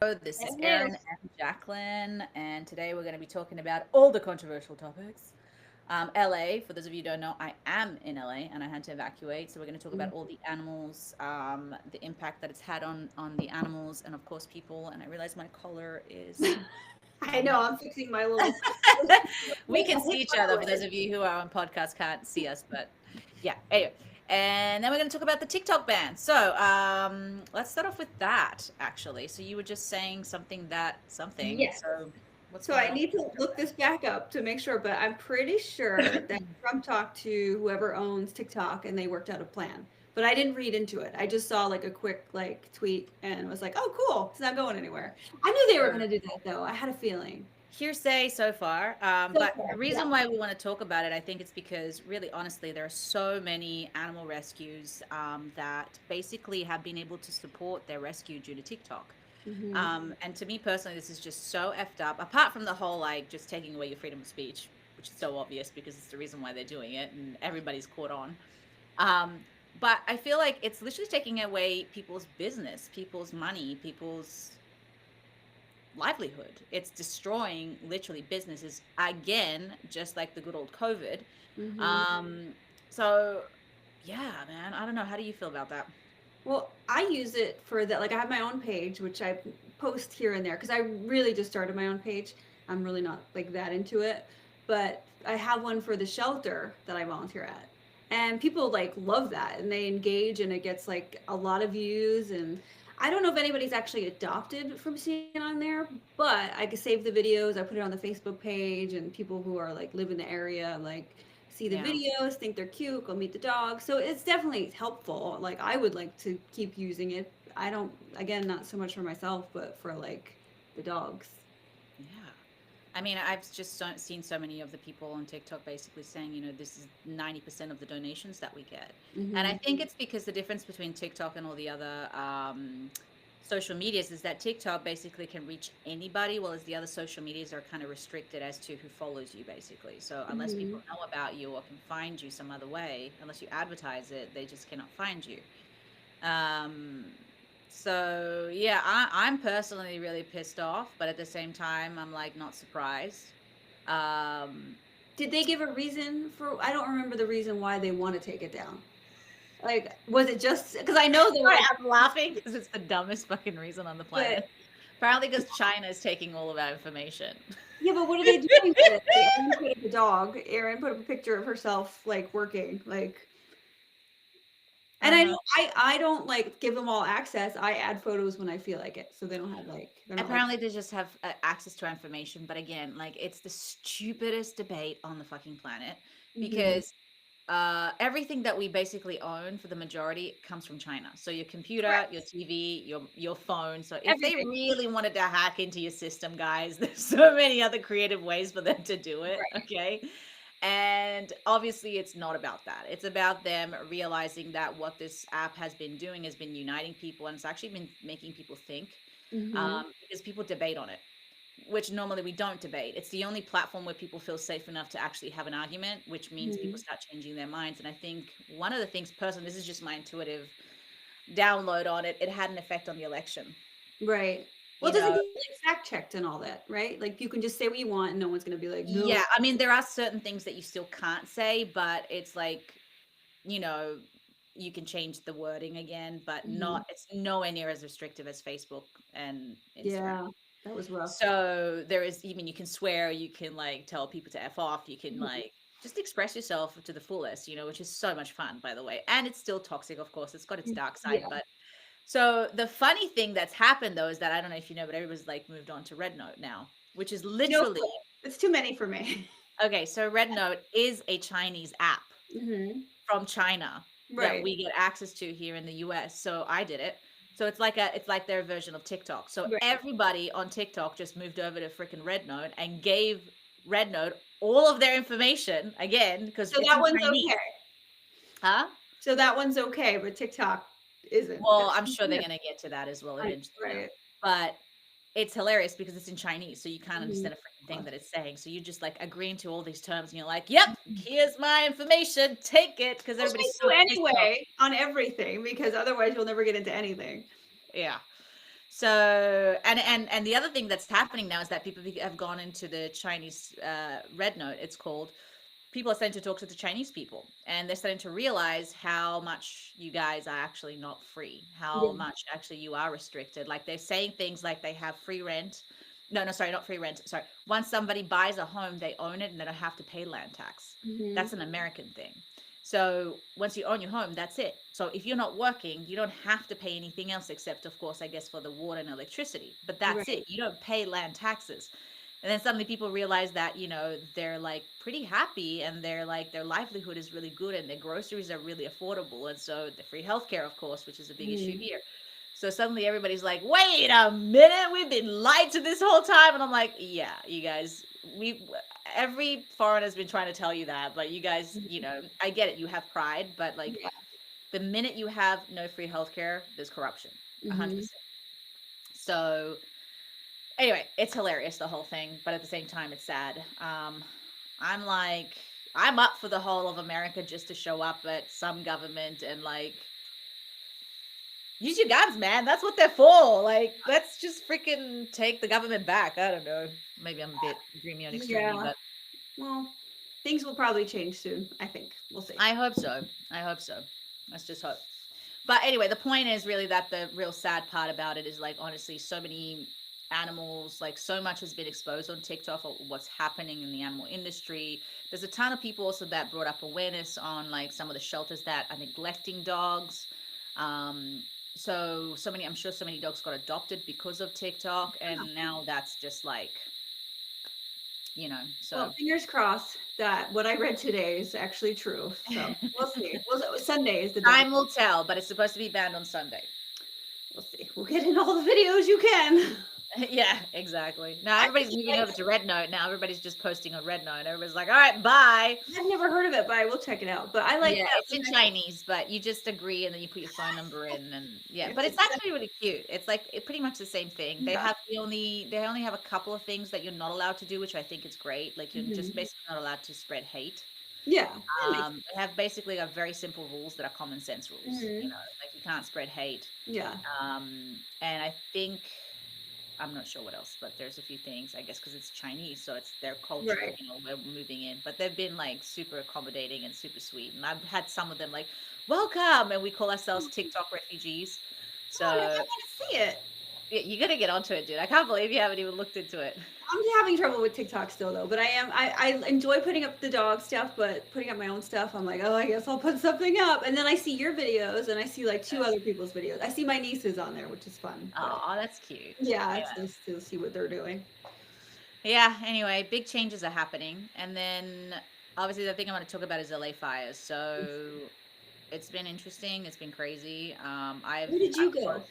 This is Hello. Erin and Jacqueline, and today we're going to be talking about all the controversial topics. LA, for those of you who don't know, I am in LA and I had to evacuate. So we're going to talk about all the animals, the impact that it's had on the animals, and of course people. And I realize my collar is I know, I'm fixing my little. we can I see hit each my other. For those lid. of you who are on podcast can't see us, but yeah. Anyway, and then we're going to talk about the TikTok ban. So let's start off with that. Actually, so you were just saying something. Yes. So what's So going I on? need to look this back up to make sure, but I'm pretty sure that Trump talked to whoever owns TikTok and they worked out a plan. But I didn't read into it. I just saw like a quick like tweet and was like, "Oh, cool. It's not going anywhere." I knew they were So going to do that though. I had a feeling. hearsay so far. So But far, the yeah. reason why we want to talk about it, I think it's because really honestly, there are so many animal rescues that basically have been able to support their rescue due to TikTok. Hmm. And to me personally, this is just so effed up. Apart from the whole like just taking away your freedom of speech, which is so obvious because it's the reason why they're doing it, and everybody's caught on. Um, but I feel like it's literally taking away people's business, people's money, people's livelihood. It's destroying literally businesses again, just like the good old COVID. Hmm. Um, so yeah, man, I don't know. How do you feel about that? Well, I use it for that. Like, I have my own page, which I post here and there because I really just started my own page. I'm really not like that into it, but I have one for the shelter that I volunteer at, and people like love that and they engage, and it gets like a lot of views. And I don't know if anybody's actually adopted from seeing it on there, but I can save the videos. I put it on the Facebook page, and people who are like live in the area like see the Yeah. videos, think they're cute, go meet the dog. So it's definitely helpful. Like I would like to keep using it. I don't, again, not so much for myself, but for like the dogs. Yeah. I mean, I've just seen so many of the people on TikTok basically saying, this is 90% of the donations that we get. And I Hmm. think it's because the difference between TikTok and all the other social medias is that TikTok basically can reach anybody, whereas the other social medias are kind of restricted as to who follows you, basically. So unless Hmm. people know about you or can find you some other way, unless you advertise it, they just cannot find you. Um, so yeah, I'm personally really pissed off, but at the same time, I'm like not surprised. Um, Did they give a reason for? I don't remember the reason why they want to take it down. Like, was it just because I know they're sorry, like, I'm laughing because it's the dumbest fucking reason on the but planet. Apparently, because China is taking all of our information. yeah, but what are they doing with it? Like, Erin put up a dog. Erin put up a picture of herself like working, like. And I Uh-huh. don't I don't, like, give them all access, I add photos when I feel like it, so they don't have, like they're not, like. Apparently, they just have access to our information, but again, like it's the stupidest debate on the fucking planet Mhm. because everything that we basically own for the majority comes from China. So your computer, your Correct. TV, your phone. So if they Everything. really wanted to hack into your system, guys, there's so many other creative ways for them to do it. Right. Okay. And obviously, it's not about that. It's about them realizing that what this app has been doing has been uniting people and it's actually been making people think Mhm. because people debate on it, which normally we don't debate. It's the only platform where people feel safe enough to actually have an argument, which means people Mhm. start changing their minds. And I think one of the things, personally, this is just my intuitive download on it, it had an effect on the election. Right. Well, You it doesn't know, get, like, fact checked and all that, right? Like, you can just say what you want and no one's gonna be like, "No." yeah, I mean, there are certain things that you still can't say, but it's like, you know, you can change the wording again, but Mhm. it's nowhere near as restrictive as Facebook and Instagram. Yeah. That was rough. So there is even you can swear, you can like tell people to F off, you can Mhm. like just express yourself to the fullest, which is so much fun, by the way. And it's still toxic, of course. It's got its dark side. Yeah. But so the funny thing that's happened though is that I don't know if you know, but everybody's like moved on to Red Note now, which is No literally clue. It's too many for me. okay. So Red Note is a Chinese app Mhm. from China that Right. we get access to here in the US. So I did it. So it's like their version of TikTok. So Right. everybody on TikTok just moved over to freaking Rednote and gave Rednote all of their information again because So it's that in one's Chinese. okay. Huh? So that one's okay, but TikTok isn't. Well, That's I'm sure they're gonna get to that as well I eventually now. right. But it's hilarious because it's in Chinese, so you can't Mhm. understand a freaking thing that it's saying. So you just like agreeing to all these terms, and you're like, "Yep, here's my information. Take it," because Which they everybody's do so pissed off. anyway on everything because otherwise you'll never get into anything. Yeah. So, and the other thing that's happening now is that people have gone into the Chinese Red Note, it's called. People are starting to talk to the Chinese people, and they're starting to realize how much you guys are actually not free, how Yeah. much actually you are restricted. Like they're saying things like they have free rent. No, no, sorry, not free rent. Sorry. Once somebody buys a home, they own it and they don't have to pay land tax. Hmm. That's an American thing. So once you own your home, that's it. So if you're not working, you don't have to pay anything else except, of course, I guess for the water and electricity. But that's Right. it. You don't pay land taxes. And then suddenly people realize that, they're like pretty happy and they're like their livelihood is really good and their groceries are really affordable. And so the free healthcare, of course, which is a big issue Mm. here. So suddenly everybody's like, wait a minute, we've been lied to this whole time. And I'm like, yeah, you guys, every foreigner's been trying to tell you that, but you guys, I get it. You have pride, but like Yeah. the minute you have no free healthcare, there's corruption, Hmm. 100%. So anyway, it's hilarious, the whole thing, but at the same time, it's sad. I'm like, I'm up for the whole of America just to show up at some government and like use your guns, man. That's what they're for. Like, let's just freaking take the government back. I don't know. Maybe I'm a bit dreamy on extremely, Yeah. but Well, things will probably change soon. I think we'll see. I hope so. I hope so. Let's just hope. But anyway, the point is really that the real sad part about it is like honestly, so many animals, like so much has been exposed on TikTok for what's happening in the animal industry. There's a ton of people also that brought up awareness on like some of the shelters that are neglecting dogs. Um, so many, I'm sure so many dogs got adopted because of TikTok, and now that's just like, Well, so fingers crossed that what I read today is actually true. So we'll see. Sunday is the deadline. time will tell. But it's supposed to be banned on Sunday. We'll see. We'll get in all the videos you can. Yeah, exactly. Now I everybody's think moving over to Red Note. Now everybody's just posting on Red Note. Everybody's like, all right, bye. I've never heard of it, but I will check it out. But I like Yeah, that. it's in Chinese, but you just agree and then you put your phone number in and yeah, but It's it's actually really cute. It's like pretty much the same thing. They yeah. have they only have a couple of things that you're not allowed to do, which I think is great. Like you're just Hmm. basically not allowed to spread hate. Yeah. That makes They have basically got very simple rules that are common sense rules, hmm. like you can't spread hate. Yeah. And I think I'm not sure what else, but there's a few things, I guess, because it's Chinese, so it's their culture, Right. we're moving in. But they've been like super accommodating and super sweet. And I've had some of them like, welcome. And we call ourselves TikTok refugees. Oh, I So want to see it. you got to get onto it, dude. I can't believe you haven't even looked into it. I'm having trouble with TikTok still though, but I enjoy putting up the dog stuff, but putting up my own stuff, I'm like, oh, I guess I'll put something up. And then I see your videos and I see like two other people's videos. I see my nieces on there, which is fun. But Oh, that's cute. yeah, Yeah. it's nice to see what they're doing. Yeah. Anyway, big changes are happening. And then obviously the thing I want to talk about is LA fires. So it's been interesting. It's been crazy. Where did you I've go?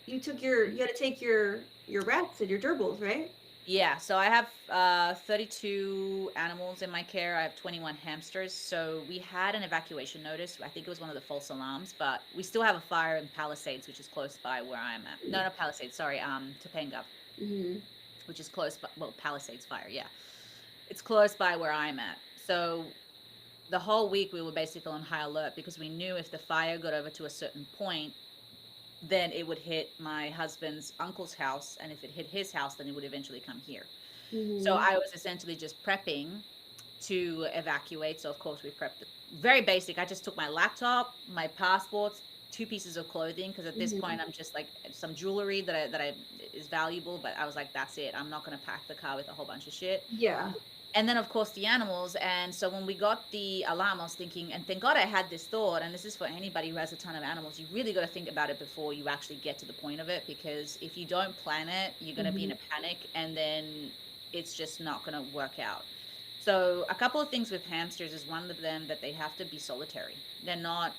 You took you had to take your rats and your gerbils, right? Yeah, so I have 32 animals in my care. I have 21 hamsters. So we had an evacuation notice. I think it was one of the false alarms, but we still have a fire in Palisades, which is close by where I'm at. No, not Palisades, sorry, Topanga, Mm-hmm. which is close by, well, Palisades fire, yeah. It's close by where I'm at. So the whole week we were basically on high alert because we knew if the fire got over to a certain point, then it would hit my husband's uncle's house, and if it hit his house, then it would eventually come here. So Mm-hmm. I was essentially just prepping to evacuate. So of course we prepped very basic. I just took my laptop, my passports, two pieces of clothing because at this Mm-hmm. point I'm just like some jewelry that I is valuable, but I was like that's it. I'm not going to pack the car with a whole bunch of shit. Yeah. And then of course the animals. And so when we got the alarm, I was thinking, and thank God I had this thought, and this is for anybody who has a ton of animals, you really got to think about it before you actually get to the point of it, because if you don't plan it, you're going to be in Mm-hmm. a panic, and then it's just not going to work out. So a couple of things with hamsters is one of them that they have to be solitary. They're not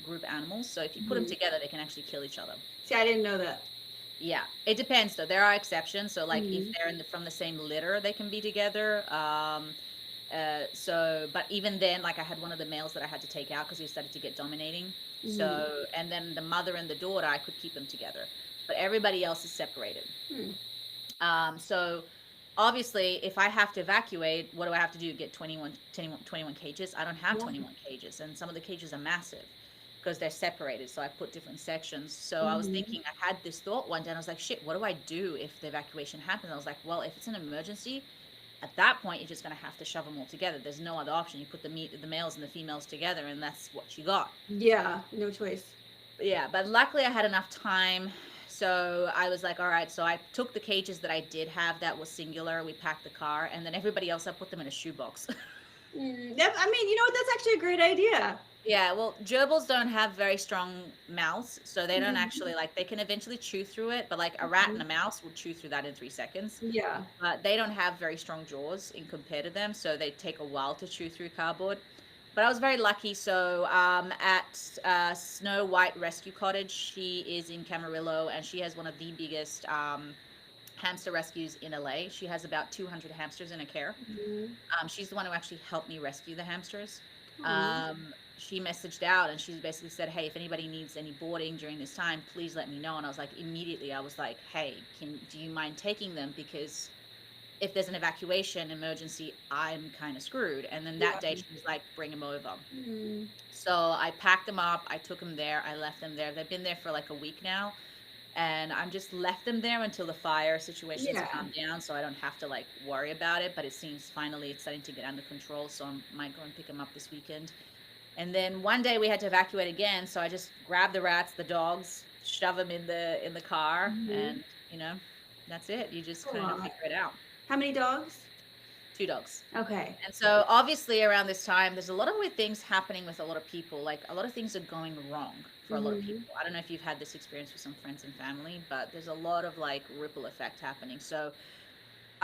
group animals, so if you put them Mm-hmm. together they can actually kill each other. See, I didn't know that. Yeah, it depends though. There are exceptions. So like if Mm-hmm. they're from the same litter, they can be together. But even then, like I had one of the males that I had to take out because he started to get dominating. Mm-hmm. So, and then the mother and the daughter, I could keep them together, but everybody else is separated. Hmm. So obviously, if I have to evacuate, what do I have to do? Get 21 cages? I don't have Yeah. 21 cages, and some of the cages are massive. because they're separated. So I put different sections. So I was Mhm. thinking, I had this thought one day, and I was like, shit, what do I do if the evacuation happens? I was like, well, if it's an emergency, at that point, you're just going to have to shove them all together. There's no other option. You put the males and the females together, and that's what you got. Yeah, no choice. Yeah, but luckily I had enough time. So I was like, all right. So I took the cages that I did have that was singular. We packed the car, and then everybody else, I put them in a shoebox. I mean, you know what? That's actually a great idea. Yeah, well, gerbils don't have very strong mouths, so they don't Mhm. actually like they can eventually chew through it, but like a rat and Mhm. a mouse will chew through that in 3 seconds. Yeah. But they don't have very strong jaws in compared to them, so they take a while to chew through cardboard. But I was very lucky. So at Snow White Rescue Cottage, she is in Camarillo, and she has one of the biggest hamster rescues in LA. She has about 200 hamsters in her care. Mhm. She's the one who actually helped me rescue the hamsters. Aw. She messaged out and she basically said, "Hey, if anybody needs any boarding during this time, please let me know." And I was like, immediately, I was like, "Hey, do you mind taking them? Because if there's an evacuation emergency, I'm kind of screwed." And then that day, Yeah. she was like, "Bring them over." Mm. So I packed them up. I took them there. I left them there. They've been there for like a week now, and I'm just left them there until the fire situations Yeah. calm down, so I don't have to like worry about it. But it seems finally it's starting to get under control, so I might go and pick them up this weekend. And then one day we had to evacuate again, so I just grabbed the rats, the dogs, shove them in the car, Mhm. and you know, that's it. You just A kind of lot. figure it out. How many dogs? 2 dogs. Okay. And so obviously around this time, there's a lot of weird things happening with a lot of people. Like a lot of things are going wrong for a lot of Mhm. people. I don't know if you've had this experience with some friends and family, but there's a lot of like ripple effect happening. So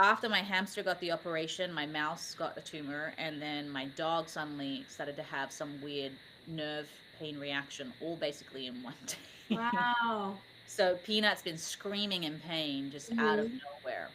after my hamster got the operation, my mouse got a tumor, and then my dog suddenly started to have some weird nerve pain reaction, all basically in one day. Wow. So Peanut's been screaming in pain just out of Mhm. nowhere,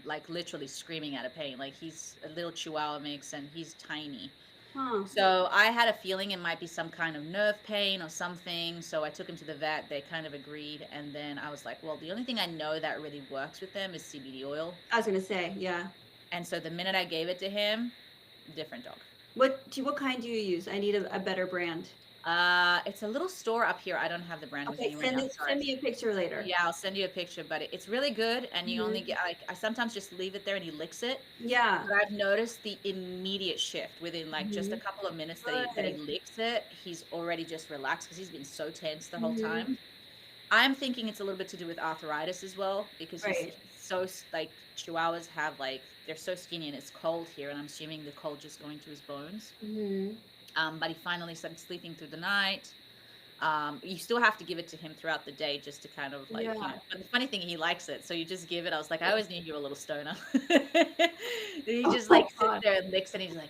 like literally screaming out of pain. Like he's a little chihuahua mix and he's tiny. Huh. So I had a feeling it might be some kind of nerve pain or something. So I took him to the vet. They kind of agreed. And then I was like, well, the only thing I know that really works with them is CBD oil. I was gonna say, yeah. And so the minute I gave it to him, different dog. What kind do you use? I need a better brand. It's a little store up here. I don't have the brand with Okay, me right now. Sorry. send me a picture later. Yeah, I'll send you a picture, but it's really good. And you only Mhm. get like I sometimes just leave it there and he licks it. Yeah. But I've noticed the immediate shift within like just a Mhm. couple of minutes that he Good. licks it. He's already just relaxed because he's been so tense the whole Mhm. time. I'm thinking it's a little bit to do with arthritis as well because Right. he's so like chihuahuas have like they're so skinny and it's cold here, and I'm assuming the cold just going to his bones. Mhm. But he finally started sleeping through the night. You still have to give it to him throughout the day just to kind of like, Yeah. but the funny thing, he likes it. So you just give it. I was like, I Good. always knew you were a little stoner. He just like Oh sits god. there and licks and he's like,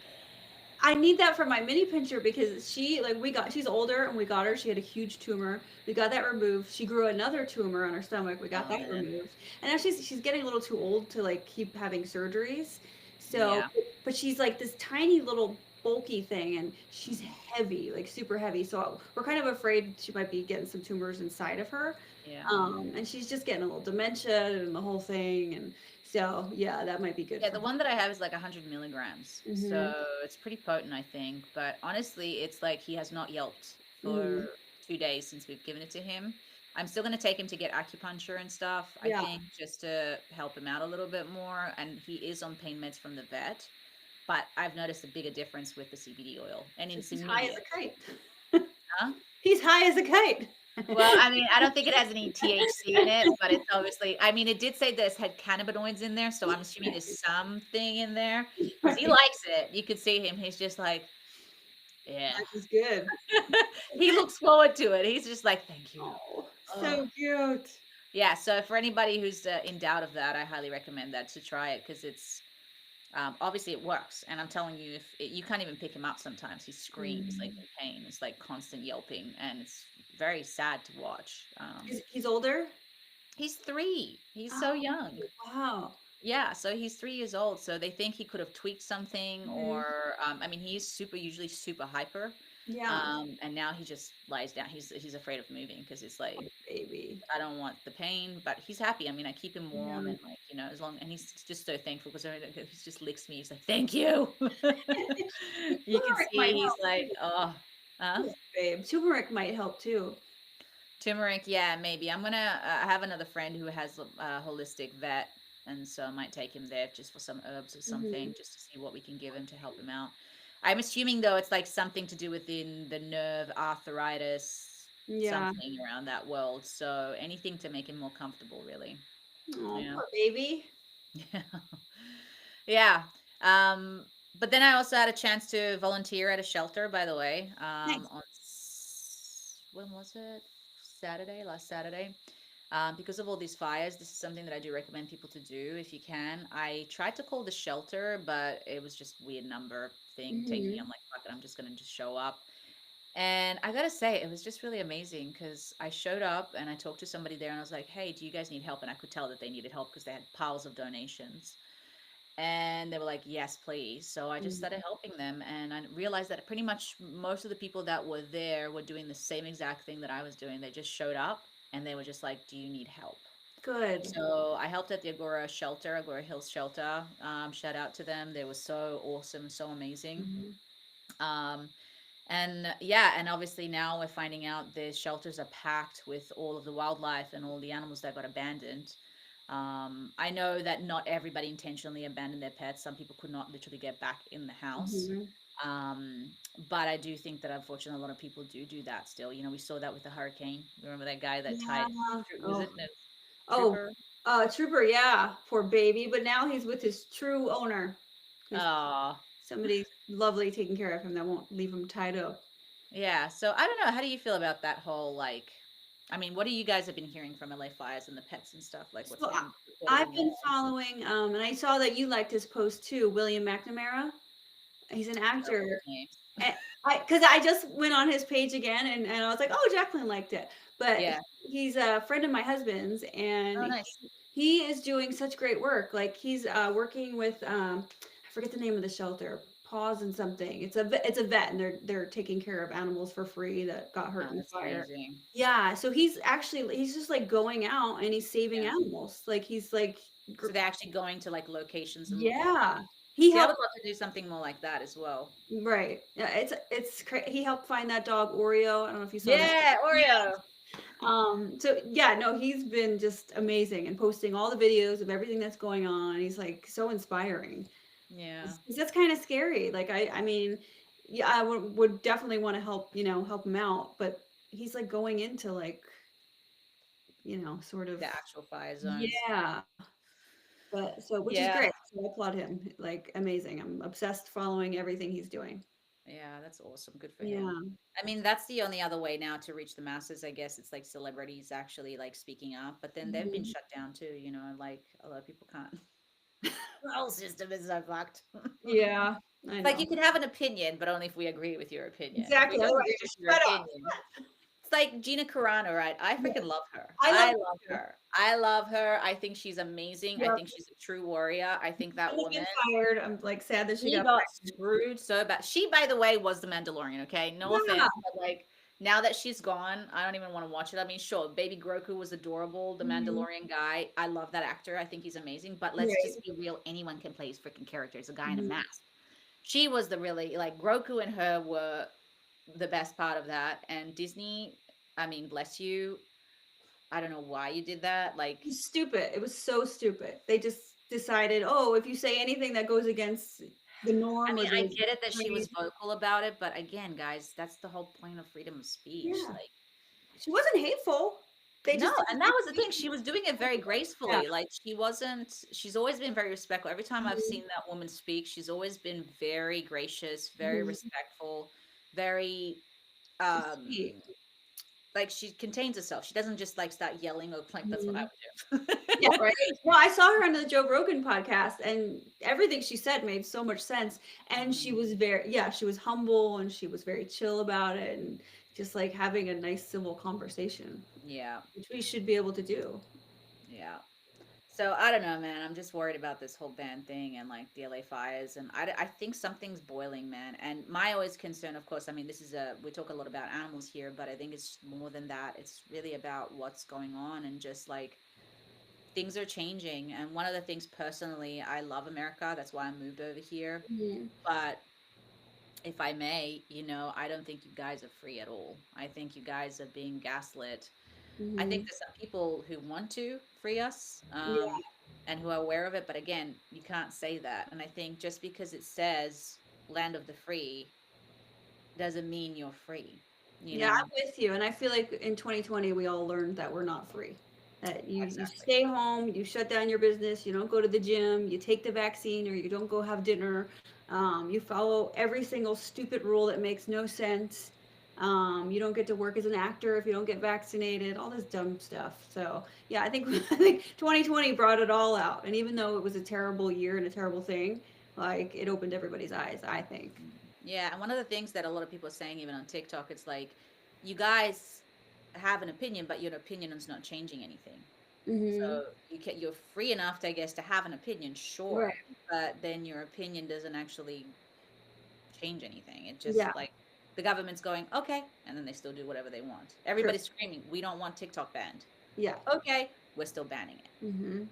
I need that for my mini pincher because she's older and we got her. She had a huge tumor. We got that removed. She grew another tumor on her stomach. We got oh that man. removed. And now she's getting a little too old to like keep having surgeries. So, Yeah. but she's like this tiny little bulky thing and she's heavy, like super heavy. So we're kind of afraid she might be getting some tumors inside of her. Yeah. And she's just getting a little dementia and the whole thing. And so, yeah, that might be good Yeah. for The her. one that I have is like 100 milligrams. Hmm. So it's pretty potent, I think. But honestly, it's like he has not yelped Hmm. for 2 days since we've given it to him. I'm still going to take him to get acupuncture and stuff, I Yeah. think, just to help him out a little bit more. And he is on pain meds from the vet. But I've noticed a bigger difference with the CBD oil, and So it's he's high as immediate. a kite. Huh? He's high as a kite. Well, I mean, I don't think it has any THC in it, but it's obviously, I mean, it did say this had cannabinoids in there, so I'm assuming there's something in there because he Right. likes it. You could see him. He's just like, yeah. Life is good. He looks forward to it. He's just like, thank you. Oh, Oh, so cute. yeah. So for anybody who's in doubt of that, I highly recommend that to try it because it's obviously it works. And I'm telling you, if it, you can't even pick him up sometimes, he screams like Mhm. in pain. It's like constant yelping, and it's very sad to watch. He's older? He's 3. He's so Oh, young. wow. Yeah, so he's 3 years old. So they think he could have tweaked something, Mhm. or I mean, he is usually super hyper. Yeah. And now he just lies down. He's afraid of moving because it's like Baby. I don't want the pain, but he's happy. I mean, I keep him warm Yeah. and like, as long, and he's just so thankful because he just licks me. He's like, "Thank you." The You can turmeric might see he's help like, too. "Oh." Uh, Babe, turmeric might help too. Turmeric, yeah, maybe. I'm gonna. I have another friend who has a holistic vet, and so I might take him there just for some herbs or something, Hmm. just to see what we can give him to help him out. I'm assuming though it's like something to do within the nerve arthritis, Yeah. something around that world. So anything to make him more comfortable, really. Oh, Yeah. poor baby. Yeah. Um, but then I also had a chance to volunteer at a shelter, by the way, Nice. when was it? Saturday, last Saturday. Because of all these fires, this is something that I do recommend people to do if you can. I tried to call the shelter, but it was just weird number thing taking. Hmm. I'm like, fuck it, I'm just gonna just show up. And I gotta say, it was just really amazing because I showed up and I talked to somebody there and I was like, hey, do you guys need help? And I could tell that they needed help because they had piles of donations. And they were like, yes, please. So I just started helping them. And I realized that pretty much most of the people that were there were doing the same exact thing that I was doing. They just showed up and they were just like, do you need help? Good. So I helped at the Agora shelter, Agora Hills shelter. Shout out to them. They were so awesome, so amazing. Mhm. Um, and yeah, and obviously now we're finding out the shelters are packed with all of the wildlife and all the animals that got abandoned. I know that not everybody intentionally abandoned their pets. Some people could not literally get back in the house. Mhm. Um, but I do think that unfortunately a lot of people do that still. You know, we saw that with the hurricane. Remember that guy that tied, Yeah. was Oh. it a Oh. trooper? Trooper. Yeah. Poor baby. But now he's with his true owner. Who's Oh, somebody lovely taking care of him that won't leave him tied up. yeah. So I don't know. How do you feel about that whole like? I mean, what do you guys have been hearing from LA Fires and the pets and stuff? Like, what's So been reported I've on your been end? following, and I saw that you liked his post too, William McNamara. He's an I don't know actor. those names. And because I just went on his page again and I was like, oh, Jacqueline liked it. But Yeah. he's a friend of my husband's and Oh, nice. he is doing such great work. Like he's working with I forget the name of the shelter, Paws and something. It's a vet and they're taking care of animals for free that got hurt Oh, in the that's fire. amazing. Yeah, so he's just like going out and he's saving Yeah. animals. Like he's like So they're actually going to like locations and looking for yeah. them. He See, I helped would love to do something more like that as well. right. Yeah, he helped find that dog Oreo. I don't know if you saw that. Yeah, Oreo. So yeah, no, he's been just amazing and posting all the videos of everything that's going on. He's like so inspiring. Yeah. 'Cause that's kind of scary. Like I mean, yeah, I would definitely want to help, help him out, but he's like going into like, sort of The actual fire zones. yeah. But so which is Yeah. great. So I applaud him. Like amazing. I'm obsessed following everything he's doing. Yeah, that's awesome. Good for him. Yeah. I mean, that's the only other way now to reach the masses, I guess. It's like celebrities actually like speaking up, but then they've been Mhm. shut down too, you know, like a lot of people can't. The whole system is so fucked. Yeah, I Like know. you can have an opinion, but only if we agree with your opinion. If we Exactly. don't Otherwise, agree with just your shut up. opinion, it's like Gina Carano, right? I Yeah. freaking love her. I love I it love too. her. I love her. I think she's amazing. I Yep. think she's a true warrior. I think that Shouldn't have woman, been fired. I'm like sad that she she got got fired. screwed so bad. She, by the way, was the Mandalorian, okay? No Yeah. offense, but like now that she's gone, I don't even want to watch it. I mean, sure, Baby Grogu was adorable, the Mhm. Mandalorian guy. I love that actor. I think he's amazing. But let's Right. just be real. Anyone can play his freaking character. It's a guy in a Mhm. mask. She was the really like Grogu and her were the best part of that. And Disney, I mean, bless you. I don't know why you did that. Like, It was stupid. It was so stupid. They just decided, oh, if you say anything that goes against the I norm or mean, I the get it that she trade, was vocal about it, but again, guys, that's the whole point of freedom of speech. yeah, Like, she wasn't hateful. They no, just didn't and that think was the thing. She was doing it very yeah. gracefully. Like, she wasn't, she's always been very respectful. Every time I've Mhm. seen that woman speak, she's always been very gracious, very Mhm. respectful, very, She's um, sweet. like she contains herself. She doesn't just like start yelling or like that's what I Mhm. would do. Yeah, right. No, I saw her on the Joe Rogan podcast, and everything she said made so much sense. And she Mhm. was yeah, she was humble and she was very chill about it, and just like having a nice civil conversation, Yeah, which we should be able to do. yeah. So I don't know, man. I'm just worried about this whole band thing and like the LA fires, and I think something's boiling, man. And my always concern, of course, I mean, this is a we talk a lot about animals here, but I think it's more than that. It's really about what's going on and just like things are changing. And one of the things personally, I love America. That's why I moved over here. Mhm. But if I may, I don't think you guys are free at all. I think you guys are being gaslit. I think Hmm. there's some people who want to free us, Yeah. and who are aware of it, but again, you can't say that. And I think just because it says land of the free doesn't mean you're free, you Yeah, know? I'm with you. And I feel like in 2020, we all learned that we're not free. That you Exactly. stay home, you shut down your business, you don't go to the gym, you take the vaccine, or you don't go have dinner. You follow every single stupid rule that makes no sense. You don't get to work as an actor if you don't get vaccinated. All this dumb stuff. So yeah, I think I think 2020 brought it all out. And even though it was a terrible year and a terrible thing, like it opened everybody's eyes. I think. Yeah, and one of the things that a lot of people are saying even on TikTok, it's like you guys have an opinion, but your opinion is not changing anything. Hmm. So you're free enough, I guess, to have an opinion, Right. sure, but then your opinion doesn't actually change anything. It Yeah. just like the government's going, okay, and then they still do whatever they want. True. Everybody's screaming, we don't want TikTok banned. Yeah. Okay, we're still banning it. Hmm.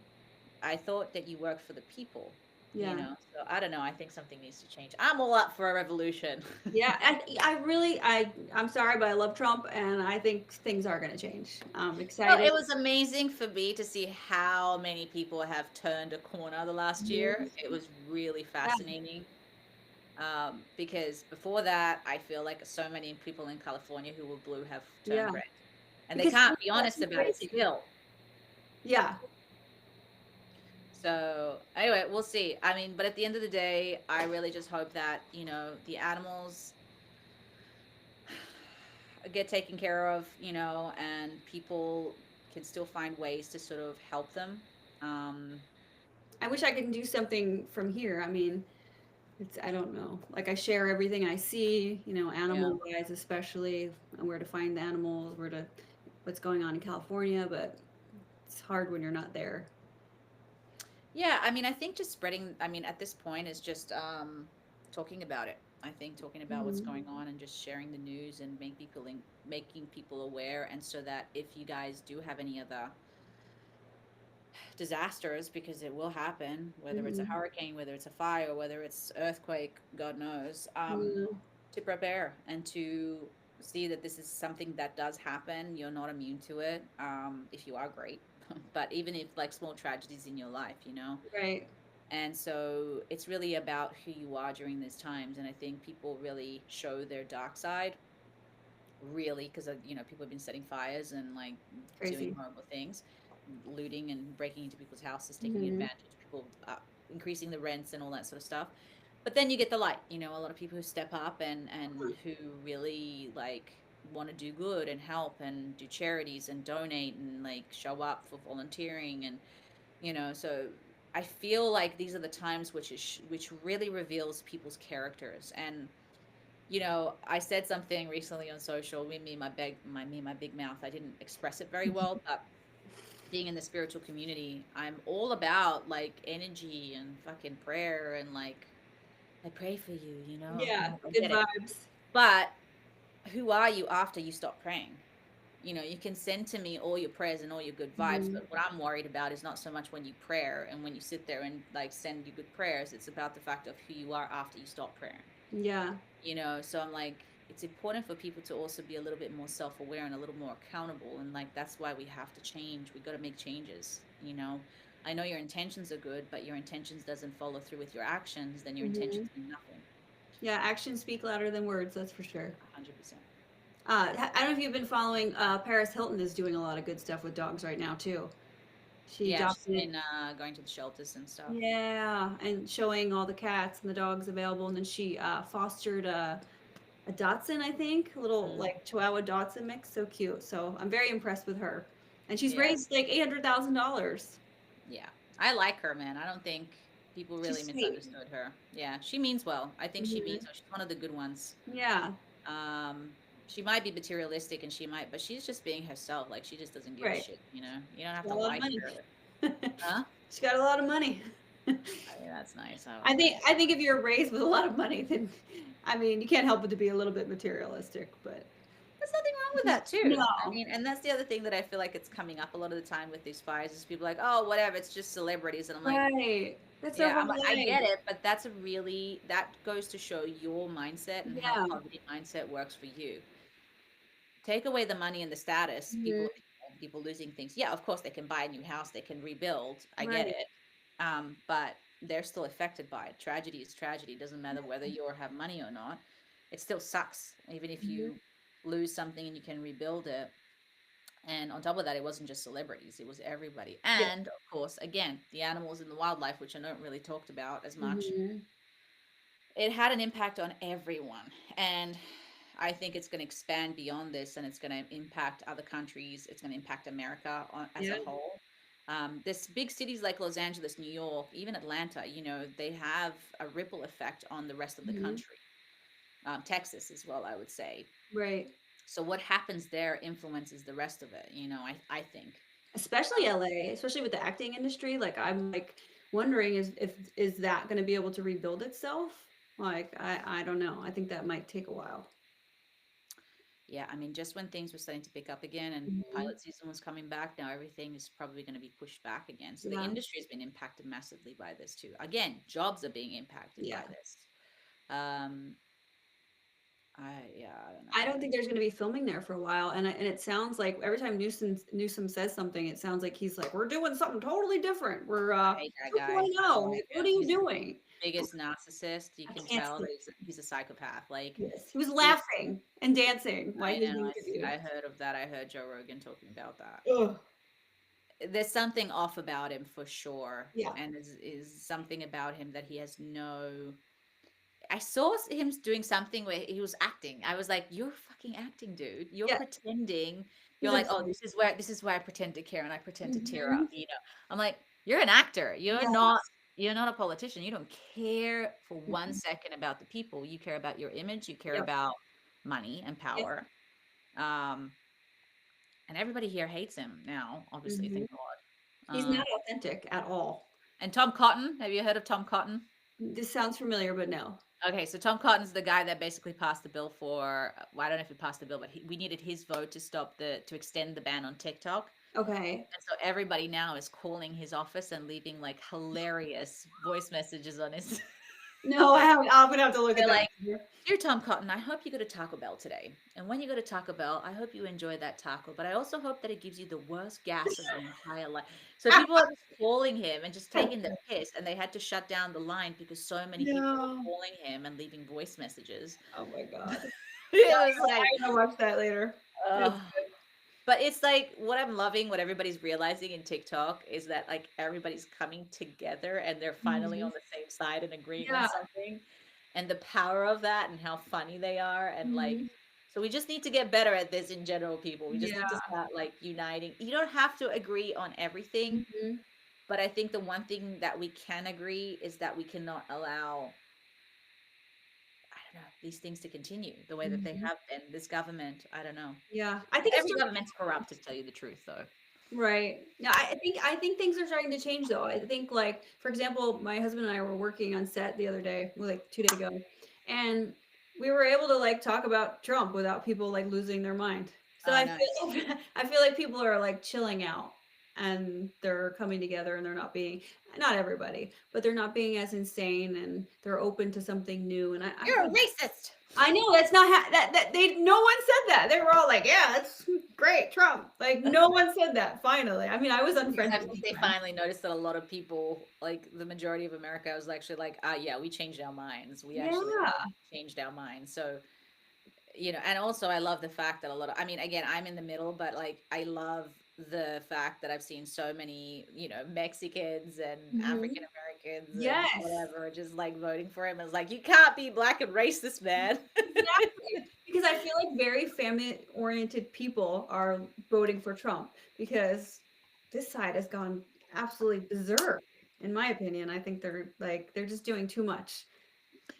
I thought that you worked for the people, Yeah. So I don't know. I think something needs to change. I'm all up for a revolution. Yeah. I really, I'm sorry, but I love Trump, and I think things are going to change. I'm Well, excited. it was amazing for me to see how many people have turned a corner the last year. Mhm. It was really Yeah. fascinating. Because before that, I feel like so many people in California who were blue have turned Yeah. red, and they Because can't things be got honest too about it crazy. still. Yeah. So anyway, we'll see. I mean, but at the end of the day, I really just hope that the animals get taken care of, and people can still find ways to sort of help them. Um, I wish I could do something from here. I mean, it's, I don't know. Like I share everything I see, yeah. animal wise, especially and where to find the animals, what's going on in California, but it's hard when you're not there. Yeah, I mean, I think just spreading, I mean, at this point is just talking about it. I think talking about what's Hmm. going on and just sharing the news and making people aware, and so that if you guys do have any other disasters, because it will happen, whether it's a Hmm. hurricane, whether it's a fire, whether it's earthquake, God knows, Yeah. to prepare and to see that this is something that does happen. You're not immune to it. If you are, great. But even if like small tragedies in your life, Right. and so it's really about who you are during these times. And I think people really show their dark side, really, because people have been setting fires and like doing Crazy. horrible things, looting and breaking into people's houses, taking Hmm. advantage, people increasing the rents and all that sort of stuff. But then you get the light, a lot of people who step up and who really like want to do good and help and do charities and donate and like show up for volunteering, and so I feel like these are the times which really reveals people's characters. And I said something recently on social. My big mouth. I didn't express it very well, but being in the spiritual community, I'm all about like energy and fucking prayer, and like I pray for you. Yeah. I Good get it. vibes. But who are you after you stop praying? You can send to me all your prayers and all your good vibes, Hmm. but what I'm worried about is not so much when you pray and when you sit there and like send you good prayers. It's about the fact of who you are after you stop praying. Yeah. So I'm like, it's important for people to also be a little bit more self-aware and a little more accountable, and like that's why we have to change. We got to make changes. I know your intentions are good, but your intentions doesn't follow through with your actions, then your Hmm. intentions mean nothing. Yeah. Actions speak louder than words. That's for sure. 100%. I don't know if you've been following. Paris Hilton is doing a lot of good stuff with dogs right now too. She Yeah, she's adopted. been going to the shelters and stuff. Yeah, and showing all the cats and the dogs available, and then she fostered a Dotson, I think, a little Mm, like Chihuahua Dotson mix. So cute. So I'm very impressed with her, and she's yeah. raised like $800,000. Yeah. I like her, man. I don't think people really She's sweet. misunderstood her. Yeah, she means well. I think she means Hmm. well. She's one of the good ones. Yeah. Um, she might be materialistic, and but she's just being herself. Like she just doesn't give a Right. shit. You don't She's have got to a lot of like money. her. Huh? She's got a lot of money. I mean, that's nice. I I love think that. I think if you're raised with a lot of money, then I mean you can't help but to be a little bit materialistic, but There's nothing wrong with that too. I No. mean, and that's the other thing that I feel like it's coming up a lot of the time with these fires is people like, oh, whatever, it's just celebrities, and I'm like, Right. That's their yeah, whole I'm like, I life. get it, but that's a really that goes to show your mindset and how Yeah. poverty mindset works for you. Take away the money and the status, Mhm. people losing things. Yeah, of course they can buy a new house, they can rebuild. I get Right. it. But they're still affected by it. Tragedy is tragedy. It doesn't matter whether you have money or not. It still sucks, even if Mhm. you lose something and you can rebuild it. And on top of that, it wasn't just celebrities, it was everybody. Yeah. And of course, again, the animals and the wildlife, which I don't really talked about as much, Mhm. it had an impact on everyone. And I think it's going to expand beyond this, and it's going to impact other countries. It's going to impact America as Yeah. a whole. This big cities like Los Angeles, New York, even Atlanta, they have a ripple effect on the rest of the Mhm. country. Texas as well, I would say. Right. So what happens there influences the rest of it. I think. Especially LA, especially with the acting industry. Like I'm like wondering is that going to be able to rebuild itself? Like I don't know. I think that might take a while. Yeah, I mean, just when things were starting to pick up again and Mhm. pilot season was coming back, now everything is probably going to be pushed back again. So the Yeah. industry has been impacted massively by this too. Again, jobs are being impacted Yeah. by this. Um, I don't I know. don't think there's going to be filming there for a while, and it sounds like every time Newsom says something, it sounds like he's like, "We're doing something totally different. We're I hate that guy. I 2.0. don't like Like, what are him. you He's the doing?" biggest narcissist. You I can can't tell that stand. he's a psychopath. Like Yes, he was he, laughing and dancing while I he was know. being interviewed. I heard of that. I heard Joe Rogan talking about that. Ugh. There's something off about him for sure, Yeah. and is something about him that he has no. I saw him doing something where he was acting. I was like, "You're fucking acting, dude. You're Yeah. pretending." You're He's like, "Oh, obsessed. this is where I pretend to care and I pretend to tear up." Mhm. I'm like, "You're an actor. You're Yeah. not. You're not a politician. You don't care for one Mhm. second about the people. You care about your image. You care Yep. about money and Yep. power." Um, and everybody here hates him now. Obviously, Mhm. thank God. He's not authentic at all. And Tom Cotton. Have you heard of Tom Cotton? This sounds familiar, but no. Okay, so Tom Cotton's the guy that basically passed the bill for. Well, I don't know if he passed the bill, but we needed his vote to extend the ban on TikTok. Okay. And so everybody now is calling his office and leaving like hilarious voice messages on his. No, I haven't. I'm gonna have to look at They're that like, later. "Dear Tom Cotton, I hope you go to Taco Bell today. And when you go to Taco Bell, I hope you enjoy that taco. But I also hope that it gives you the worst gas of your entire life." So people are just calling him and just taking the piss, and they had to shut down the line because so many people were No. calling him and leaving voice messages. Oh my god. It was like, I gotta watch that later. That's ugh. But it's like what I'm loving, what everybody's realizing in TikTok is that like everybody's coming together and they're finally Mhm. on the same side and agreeing on Yeah. something. And the power of that and how funny they are. And like, Mhm. so we just need to get better at this in general, people. We just Yeah. need to start like uniting. You don't have to agree on everything, Mhm. but I think the one thing that we can agree is that we cannot allow, I don't know, these things to continue the way that they Mhm. have been. This government, I don't know. Yeah. I think it's Every starting. government's corrupt, to tell you the truth, though. Right. No, I think things are starting to change though. I think like for example, my husband and I were working on set the other day, well, like 2 days ago, and we were able to like talk about Trump without people like losing their mind. So Oh, I nice. feel I feel like people are like chilling out and they're coming together and they're not being, not everybody, but they're not being as insane and they're open to something new. And I You're feel a racist. I know that's not that they no one said that. They were all like, "Yeah, that's great, Trump." Like no one said that. Finally, I mean, I was Because I unfriended think with they him. finally noticed that a lot of people, like the majority of America, was actually like, ah, yeah, we changed our minds. We actually Yeah, changed our minds. So, and also I love the fact that I mean, again, I'm in the middle, but like, I love the fact that I've seen so many, Mexicans and hmm African Americans and yes, whatever, just like voting for him. It's like, you can't be black and racist, man. exactly. Because I feel like very family-oriented people are voting for Trump because this side has gone absolutely berserk. In my opinion, I think they're just doing too much.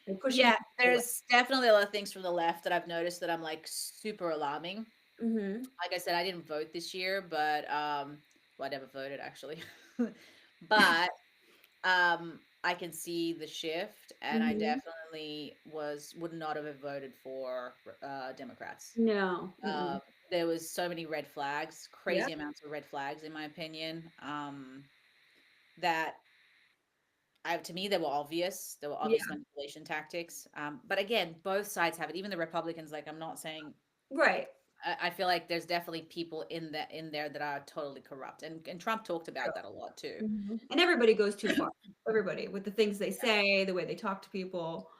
They're pushing Yeah, people away. there's definitely a lot of things from the left that I've noticed that I'm like super alarming. Hmm Like I said, I didn't vote this year, but well, I never voted actually. But I can see the shift, and I Hmm. definitely would not have voted for Democrats. No. Um, Mm-mm. there was so many red flags, Yeah. crazy amounts of red flags, in my opinion. That to me, they were obvious. They were obvious Yeah. manipulation tactics. But again, both sides have it. Even the Republicans, like I'm not saying. Right. I feel like there's definitely people in there that are totally corrupt, and Trump talked about that a lot too. Mhm. And everybody goes too far. Everybody with the things they say, the way they talk to people.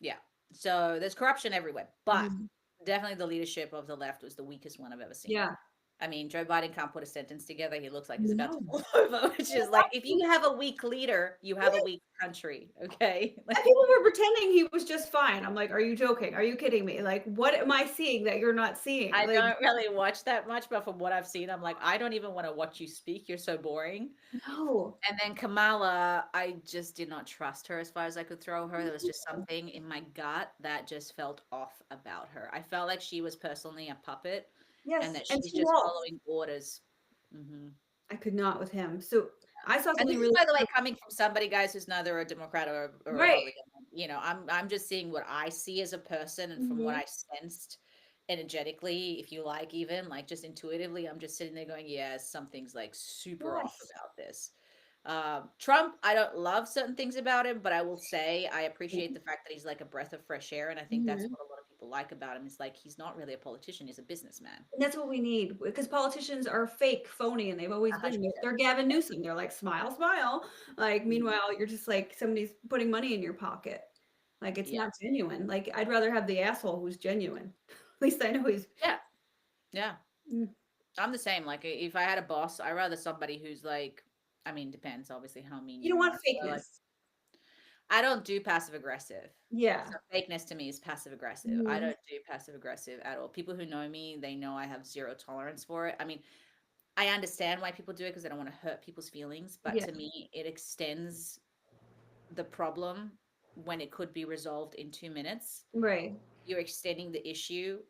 Yeah. So there's corruption everywhere, but Mhm. definitely the leadership of the left was the weakest one I've ever seen. Yeah. I mean, Joe Biden can't put a sentence together. He looks like he's about to No. fall over, which is like, if you have a weak leader, you have a weak country. Okay. And Like, people were pretending he was just fine. I'm like, "Are you joking? Are you kidding me? Like, what am I seeing that you're not seeing?" I Like, don't really watch that much, but from what I've seen, I'm like, I don't even want to watch you speak. You're so boring. no. And then Kamala, I just did not trust her as far as I could throw her. There was just something in my gut that just felt off about her. I felt like she was personally a puppet and Yes, that and she's she just was. following orders. Hmm. I could not with him. So, I saw And this something is, really by the way, coming from somebody, guys, who's neither a Democrat or a right. Republican. I'm just seeing what I see as a person, and from what Mhm. I sensed energetically, if you like, even like just intuitively, I'm just sitting there going, yeah, something's like super off Yes. about this. Trump, I don't love certain things about him, but I will say I appreciate the fact that he's like a breath of fresh air, and I think that's Mhm. what a lot of people like about him. Is like he's not really a politician; he's a businessman. And that's what we need because politicians are fake, phony, and they've always been. They're 100%. Gavin Newsom. They're like, "Smile, smile." Like, Mhm. meanwhile, you're just like somebody's putting money in your pocket. Like, it's Yeah, not genuine. Like, I'd rather have the asshole who's genuine. At least I know he's yeah, yeah. mm, I'm the same. Like if I had a boss, I rather somebody who's like, I mean, depends obviously how mean you you don't want are. But like, fakeness. I don't do passive aggressive. Yeah. So fakeness to me is passive aggressive. I Mhm. don't do passive aggressive at all. People who know me, they know I have zero tolerance for it. I mean, I understand why people do it because they don't want to hurt people's feelings, but Yeah. to me, it extends the problem when it could be resolved in 2 minutes. Right. You're extending the issue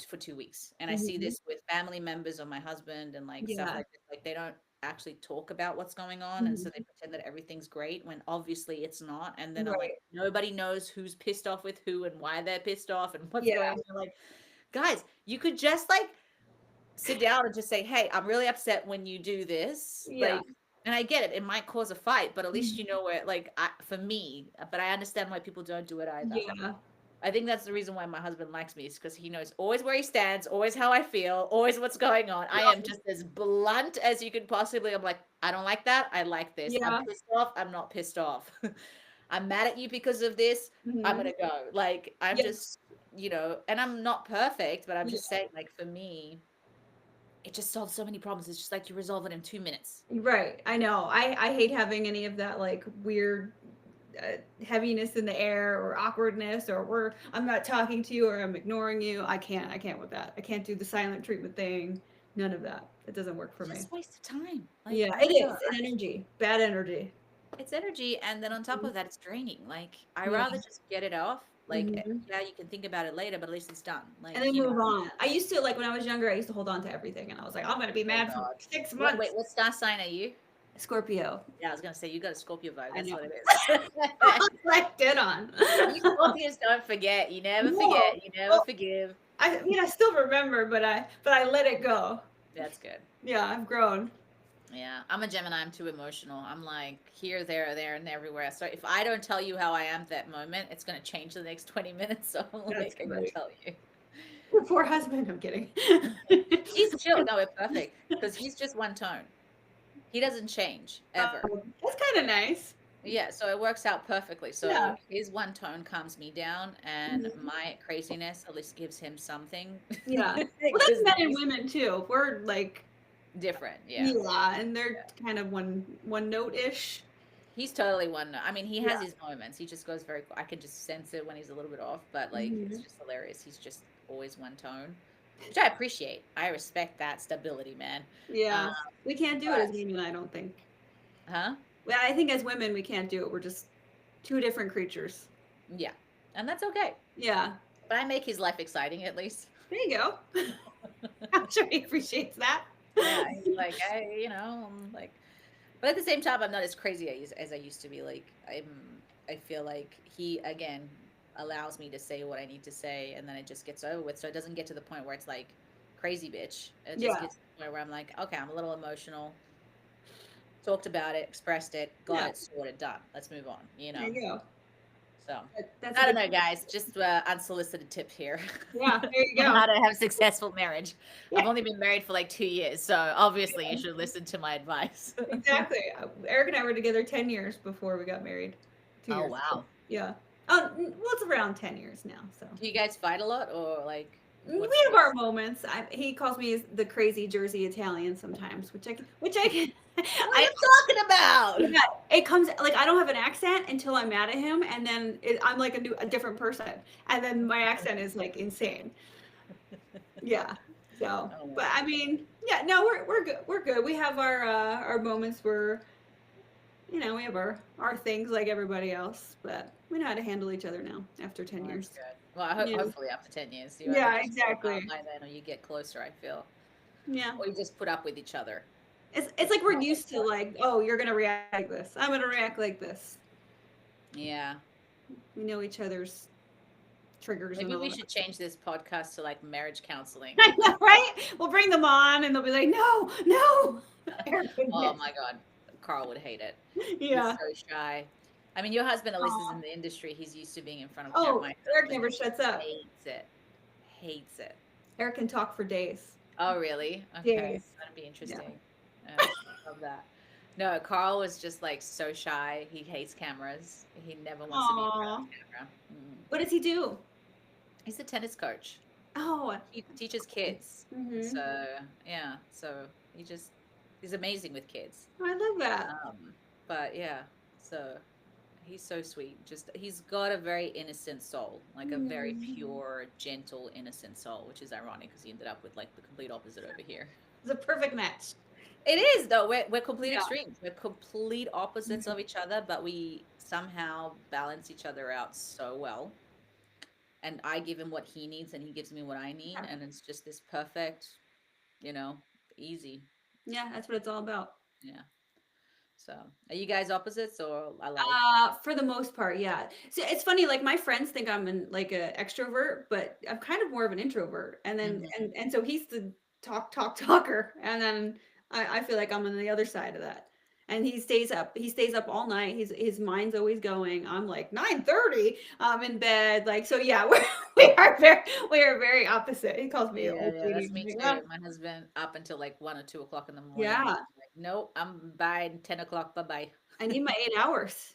for 2 weeks. And I see Mhm. this with family members of my husband and like stuff Yeah. like this. Like they don't actually talk about what's going on. And so they Mhm. pretend that everything's great when obviously it's not. And then I'm like, Right. nobody knows who's pissed off with who and why they're pissed off and what's Yeah. going on. Like, guys, you could just like sit down and just say, hey, I'm really upset when you do this. Yeah. Like, and I get it, it might cause a fight, but at least Mhm. you know where, like, for me, but I understand why people don't do it either. Yeah. I think that's the reason why my husband likes me is because he knows always where he stands, always how I feel, always what's going on. I am Yep. just as blunt as you could possibly. I'm like, I don't like that. I like this. I'm Yeah. pissed off. I'm not pissed off. I'm mad at you because of this. I'm Mhm. gonna go. Like, I'm Yes. just, and I'm not perfect, but I'm Yeah. just saying, like, for me, it just solves so many problems. It's just like you resolve it in 2 minutes. Right. I know. I hate having any of that like weird heaviness in the air or awkwardness or I'm not talking to you or I'm ignoring you. I can't with that. I can't do the silent treatment thing. None of that. It doesn't work for It's me. just a waste of time. Like, Yeah, I it don't know. is an energy, bad energy. It's energy, and then on top Mhm. of that, it's draining. Like, I Yeah. rather just get it off. Like, Hmm. yeah, you can think about it later, but at least it's done. And Like, then move on. I used to like when I was younger. I used to hold on to everything, and I was like, I'm gonna be oh mad for God. 6 months. What star sign are you? Scorpio. Yeah, I was gonna say you got a Scorpio vibe. I That's know. what it is. Like dead on. You Scorpios don't forget. You never No. forget. You never Well, forgive. I mean, I still remember, but I let it go. That's good. Yeah, I've grown. Yeah, I'm a Gemini. I'm too emotional. I'm like here, there, and everywhere. So if I don't tell you how I am at that moment, it's gonna change the next 20 minutes. So I'm That's like, I gotta great. tell you. Your poor husband. I'm kidding. He's chill. No, we're perfect because he's just one tone. He doesn't change ever. That's kind of nice. Yeah, so it works out perfectly. So Yeah. his one tone calms me down, and Mhm. my craziness at least gives him something Yeah. Well, that's because men and he's women too. We're like, different. Yeah. yeah, and they're kind of one note ish. He's totally one. I mean, he has Yeah. his moments. He just goes very. I can just sense it when he's a little bit off, but like it's Mhm. just hilarious. He's just always one tone, which I appreciate. I respect that stability, man. Um, Yeah. We can't do it as but women, I don't think. huh? Well, I think as women we can't do it. We're just two different creatures. Yeah, and that's okay. Yeah. But I make his life exciting at least. There you go. I'm sure he appreciates that. Yeah, he's like, hey, I'm like, But at the same time, I'm not as crazy as I used to be. Like I feel like he again allows me to say what I need to say, and then it just gets over with. So it doesn't get to the point where it's like crazy bitch. It just Yeah. gets to the point where I'm like, okay, I'm a little emotional. Talked about it, expressed it, got Yeah. it sorted, done. Let's move on. There you go. So That's a I don't good. know, guys. Just unsolicited tip here Yeah. There you on go. how to have successful marriage. Yeah. I've only been married for like 2 years, so obviously you should listen to my advice. Exactly. Eric and I were together 10 years before we got married. Two Oh years. wow. Yeah. Oh, well, it's around 10 years now. So Do you guys fight a lot or like we what's have our moments. He calls me the crazy Jersey Italian sometimes, which I can. what are you talking about? Yeah, it comes like I don't have an accent until I'm mad at him, and then I'm like a different person, and then my accent is like insane. Yeah. So, Oh my but I god. mean, yeah, no, we're good. We're good. We have our moments where we have our things like everybody else, but we know how to handle each other now after 10 Well, that's years. good. Well, I Yeah. hopefully after 10 years you either Yeah, just fall apart exactly. by then or you get closer, I feel. Yeah. Or you just put up with each other. It's like we're used to like, oh, you're gonna react like this. I'm gonna react like this. Yeah. We know each other's triggers and Maybe all we that. should change this podcast to like marriage counseling. I know, right? We'll bring them on and they'll be like, no, no. Oh my god. Carl would hate it. He's Yeah. so shy. I mean, your husband at least is in Aw. the industry. He's used to being in front of camera. Oh, My Eric husband never shuts up. hates it. Hates it. Eric can talk for days. Oh, really? Okay. Days. That'd be Yeah. interesting. Love that. No, Carl was just like so shy. He hates cameras. He never wants to be in front of Aw. a camera. What does he do? He's a tennis coach. Oh. He teaches kids. Mm-hmm. So, yeah. So he's amazing with kids. I love that. But yeah, so he's so sweet. Just he's got a very innocent soul, like a very Mm. pure, gentle, innocent soul, which is ironic because he ended up with like the complete opposite over here. It's a perfect match. It is though. We're complete Yeah. extremes. We're complete opposites Mhm. of each other, but we somehow balance each other out so well. And I give him what he needs, and he gives me what I need, Yeah. and it's just this perfect, you know, easy. Yeah, that's what it's all about. Yeah. So, are you guys opposites or alike? For the most part, yeah. So it's funny, like my friends think I'm like a extrovert, but I'm kind of more of an introvert. And then Hmm. and so he's the talker, and then I feel like I'm on the other side of that. And he stays up. He stays up all night. His mind's always going. I'm like 9:30. I'm in bed. Like so, yeah. We are very opposite. He calls me an Yeah, old yeah, lady. that's I'm me like, too. "Ah." My husband up until like 1 or 2 o'clock in the morning. Yeah, Like, nope, I'm by 10 o'clock. Bye bye. I need my 8 hours.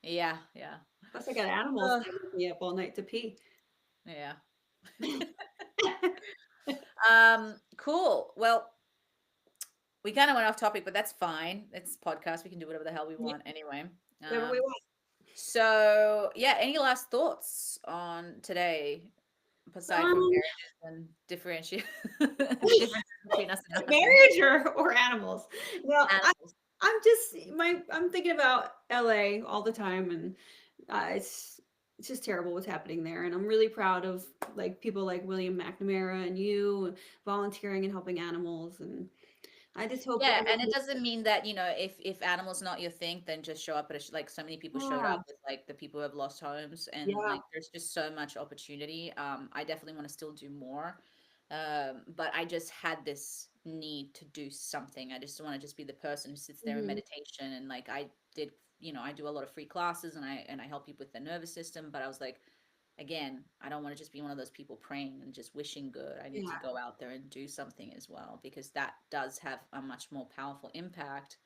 Yeah, yeah, Plus, I got animals Ugh, that wake me up all night to pee. yeah. Cool. Well, we kind of went off topic, but that's fine. It's podcast. We can do whatever the hell we Yeah, want anyway. whatever we Um, want. so yeah, any last thoughts on today, aside from Um, marriages and differentiate differences between us and our husbands? marriage or animals. Well, Animals. I'm thinking about LA all the time, and it's just terrible what's happening there. And I'm really proud of like people like William McNamara and you volunteering and helping animals. And I just hope Yeah, and it everyone. doesn't mean that, if animals not your thing, then just show up at like so many people showed Yeah, up with like the people who have lost homes, and yeah, like there's just so much opportunity. I definitely want to still do more. But I just had this need to do something. I just don't want to just be the person who sits there in hmm meditation and like I did, I do a lot of free classes and I help people with their nervous system, but I was like, again, I don't want to just be one of those people praying and just wishing good. I need to yeah, go out there and do something as well because that does have a much more powerful impact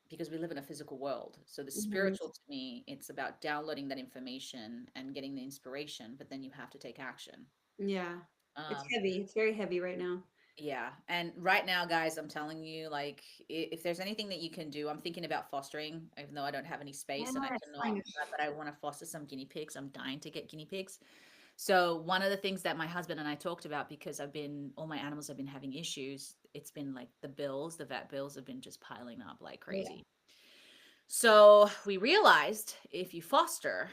because we live in a physical world. So the hmm spiritual to me, it's about downloading that information and getting the inspiration, but then you have to take action. yeah. It's Um, heavy. It's very heavy right now. yeah. And right now, guys, I'm telling you, like, if there's anything that you can do, I'm thinking about fostering, even though I don't have any space and I Yes, I cannot, know. but I want to foster some guinea pigs. I'm dying to get guinea pigs. So one of the things that my husband and I talked about, because all my animals have been having issues, it's been like the vet bills have been just piling up like Yeah. crazy. So we realized if you foster,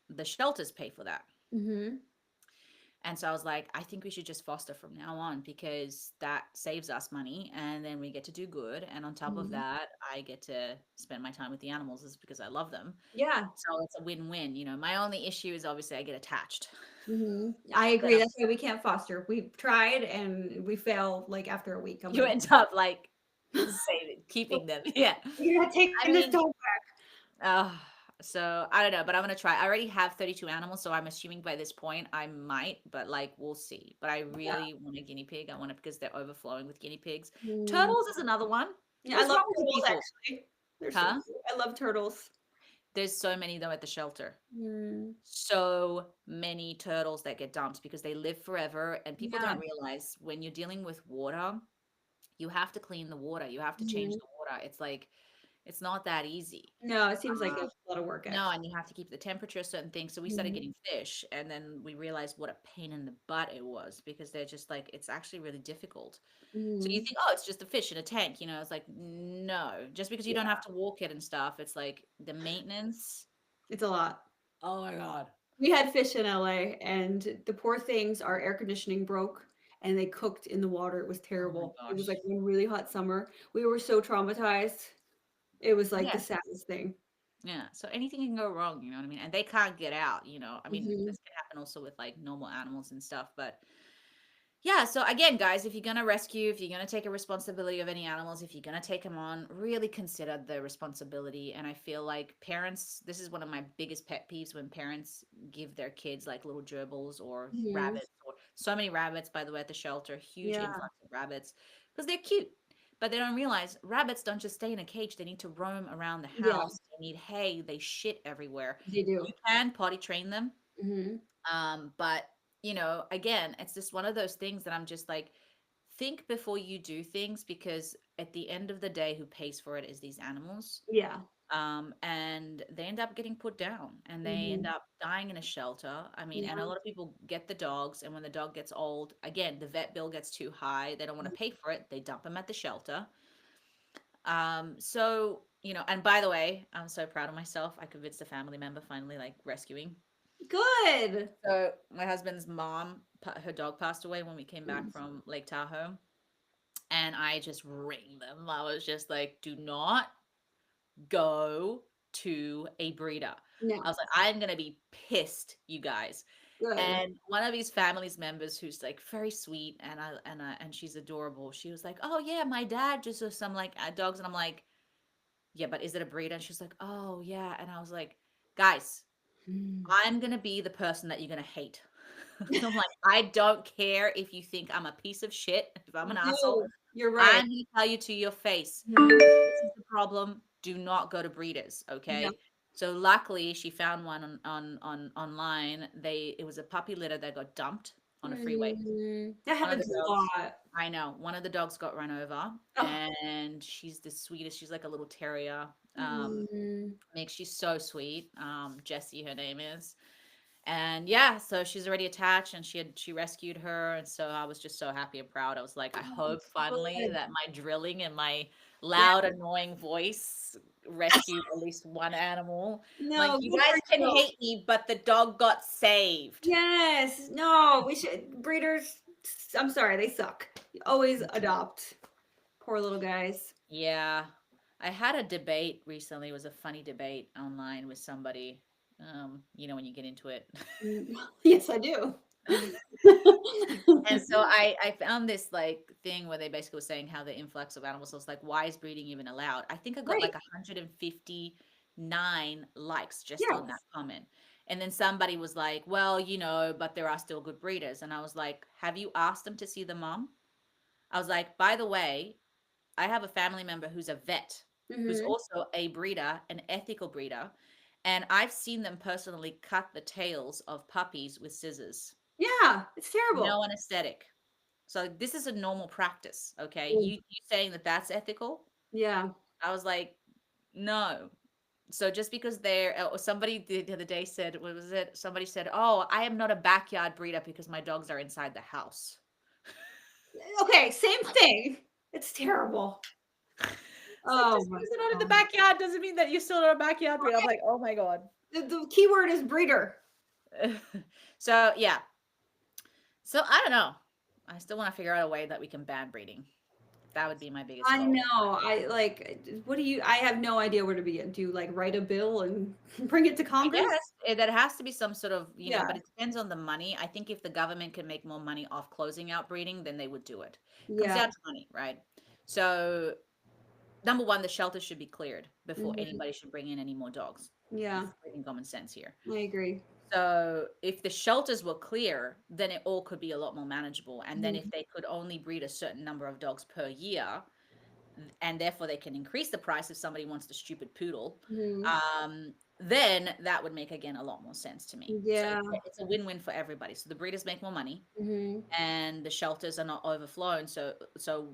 the shelters pay for that. hmm And so I was like, I think we should just foster from now on because that saves us money and then we get to do good. And on top of Mhm. that, I get to spend my time with the animals is because I love them. Yeah. So it's a win-win. My only issue is obviously I get attached. I Then agree. That's why we can't foster. We've tried and we fail like after a week. I'm you like, end up like saving, keeping them. Yeah. you're not I taking this mean, dog back. uh, so I don't know, but I'm gonna try. I already have 32 animals, so I'm assuming by this point I might, but like we'll see. But I Yeah. really want a guinea pig. I want it because they're overflowing with guinea pigs. Mm. Turtles is another one. Yeah, I What's love wrong with you turtles people? actually. They're so Huh? cute. I love turtles. There's so many though at the shelter. Mm. So many turtles that get dumped because they live forever, and people Yeah. don't realize when you're dealing with water, you have to clean the water. You have to change Mhm. the water. It's like it's not that easy. No, it seems like Uh, a lot of work no, actually. and you have to keep the temperature, certain things. So we started Mhm. getting fish, and then we realized what a pain in the butt it was because they're just like it's actually really difficult. So you Mhm. think, oh, it's just a fish in a tank, It's like no, just because you don't have to walk it and stuff. It's like the maintenance. It's a lot. Oh my god. We had fish in LA and the poor things, our air conditioning broke and they cooked in the water. It was Oh my terrible. It was like gosh. one really hot summer. We were so traumatized. It was like the Yeah. saddest thing. Yeah. So anything can go wrong, you know what I mean? And they can't get out. I mean, Mhm. this can happen also with like normal animals and stuff, but yeah, so again, guys, if you're going to rescue, if you're going to take a responsibility of any animals, if you're going to take them on, really consider the responsibility. And I feel like parents, this is one of my biggest pet peeves when parents give their kids like little gerbils or Mhm. rabbits, or so many rabbits, by the way, at the shelter, huge Yeah. influx of rabbits because they're cute. But they don't realize rabbits don't just stay in a cage. They need to roam around the Yeah, house. They need hay. They shit everywhere. they You do. can potty train them. Mhm. But again, it's just one of those things that I'm just like, think before you do things because at the end of the day, who pays for it is these animals. Yeah. And they end up getting put down and they end Mhm. up dying in a shelter. I mean, and a Yeah. lot of people get the dogs, and when the dog gets old, again, the vet bill gets too high. They don't want to pay for it. They dump them at the shelter. So, and by the way, I'm so proud of myself. I convinced a family member finally, like rescuing. Good. So my husband's mom, her dog passed away when we came back Mm. from Lake Tahoe, and I just rang them. I was just like, "Do not go to a breeder." I No. was like, "I'm gonna be pissed, you guys." Good. And one of these families members who's like very sweet and she's adorable. She was like, "Oh yeah, my dad just has some like dogs," and I'm like, "Yeah, but is it a breeder?" And she's like, "Oh yeah," and I was like, "Guys, Mm. I'm gonna be the person that you're gonna hate." I'm like, I don't care if you think I'm a piece of shit, if I'm an asshole. No, you're right. I'm gonna tell you to your face. Mhm. This is the problem. Do not go to breeders, Yeah. okay? So luckily she found one on online. It was a puppy litter that got dumped on a freeway. That One of the happens a dogs, lot. I know, one of the dogs got run over Oh. and she's the sweetest. She's like a little terrier. Mm. Makes she's so sweet. Jessie, her name is. And yeah, so she's already attached and she rescued her. And so I was just so happy and proud. I was like, I Oh, hope finally good. that my drilling and my Yeah. loud, annoying voice rescued at least one animal. Like, No, you good for guys can you. hate me, but the dog got saved. Yes. No, we should breeders, I'm sorry, they suck. Always adopt. Poor little guys. Yeah. I had a debate recently. It was a funny debate online with somebody. When you get into it. Mm. Yes, I do. And so I found this like thing where they basically were saying how the influx of animals was like, why is breeding even allowed? I think I got Right. like 159 likes just on that Yes. comment. And then somebody was like, well, but there are still good breeders. And I was like, have you asked them to see the mom? I was like, by the way, I have a family member who's a vet, who's Mhm. also a breeder, an ethical breeder. And I've seen them personally cut the tails of puppies with scissors. Yeah, it's No terrible. anesthetic. So this is a normal practice, okay? Mm. You saying that that's ethical? Yeah. I was like, no. So just because or somebody the other day said, what was it? Somebody said, "Oh, I am not a backyard breeder because my dogs are inside the house." Okay, same thing. It's terrible. It's like Oh just my because they're not in the god. backyard doesn't mean that you're still not a backyard breeder. I'm Right. like, oh my god. The key word is breeder. So yeah. So I don't know. I still want to figure out a way that we can ban breeding. That would be my biggest I goal. know. I like, what do you, I have no idea where to begin. Do you like write a bill and bring it to I Congress? guess that has to be some sort of, Yeah. but it depends on the money. I think if the government can make more money off closing out breeding, then they would do it. Comes Yeah. down to money, right? So number one, the shelter should be cleared before Hmm. anybody should bring in any more dogs. Yeah. Just freaking common sense here. I agree. So if the shelters were clear, then it all could be a lot more manageable. And then if Hmm. they could only breed a certain number of dogs per year, and therefore they can increase the price if somebody wants the stupid poodle, Hmm. then that would make again a lot more sense to me. So Yeah. it's a win-win for everybody. So the breeders make more money, Hmm. and the shelters are not overflowing. So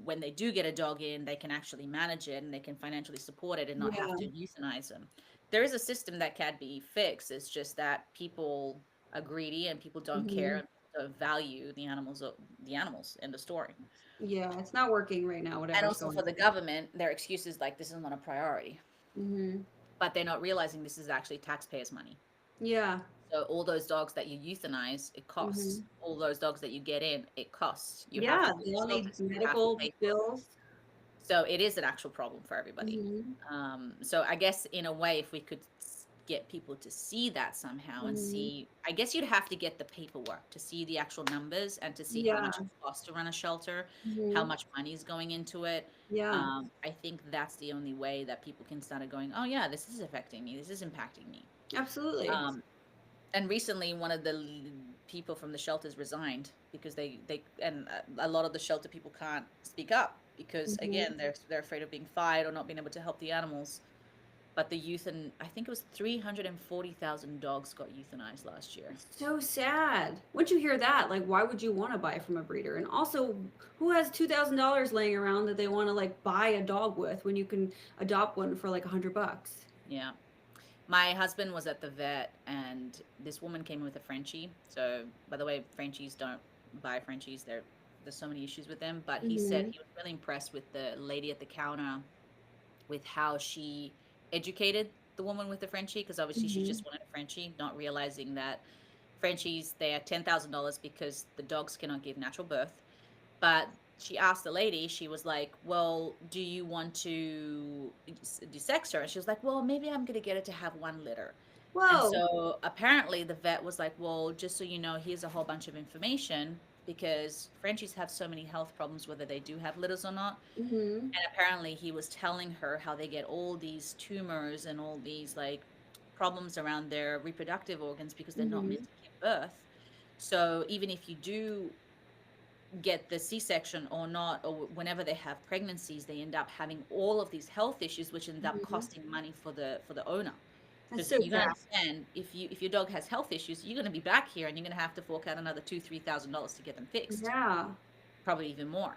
when they do get a dog in, they can actually manage it and they can financially support it and not have to Yeah. euthanize them. There is a system that can be fixed. It's just that people are greedy and people don't care Hmm. and people don't value the animals in the story. Yeah. It's not working right now, And whatever's also going for the government, their excuse is like this is not a priority, on. Hmm. but they're not realizing this is actually taxpayers' money. Yeah. So all those dogs that you euthanize, it costs. Hmm. All those dogs that you get in, it costs. You have to Yeah. pay They all need shelters, you have to medical pay for. bills. So it is an actual problem for everybody. Hmm. So I guess in a way, if we could get people to see that somehow and Hmm. see, I guess you'd have to get the paperwork to see the actual numbers and to see how Yeah. much it costs to run a shelter, how Hmm. much money is going into it. Yeah. I think that's the only way that people can start going, oh yeah, this is affecting me. This is impacting me. Absolutely. Um, and recently one of the people from the shelters resigned because they and a lot of the shelter people can't speak up because Hmm. again they're afraid of being fired or not being able to help the animals. But the youth, and I think it was 340,000 dogs got euthanized last year. So sad. Once you hear that, like, why would you want to buy from a breeder? And also, who has $2,000 laying around that they want to like buy a dog with when you can adopt one for like $100? Yeah, my husband was at the vet and this woman came in with a Frenchie. So by the way, Frenchies don't buy Frenchies. There's so many issues with them, but he said Hmm. he was really impressed with the lady at the counter with how she educated the woman with the Frenchie, because obviously she Hmm. just wanted a Frenchie, not realizing that Frenchies, they are $10,000 because the dogs cannot give natural birth. But she asked the lady, she was like, well, do you want to desex her? And she was like, well, maybe I'm going to get it to have 1 litter. And Whoa. so apparently the vet was like, well, just so you know, here's a whole bunch of information because Frenchies have so many health problems, whether they do have litters or not. Hmm. And apparently he was telling her how they get all these tumors and all these like problems around their reproductive organs because they're not meant Hmm. to give birth. So even if you do get the C-section or not, or whenever they have pregnancies, they end up having all of these health issues, which end up Hmm. costing money for the owner. That's Because so you gotta sad. understand, if your dog has health issues, you're gonna be back here and you're gonna have to fork out another $2,000-3,000 to get them fixed, Yeah. probably even more.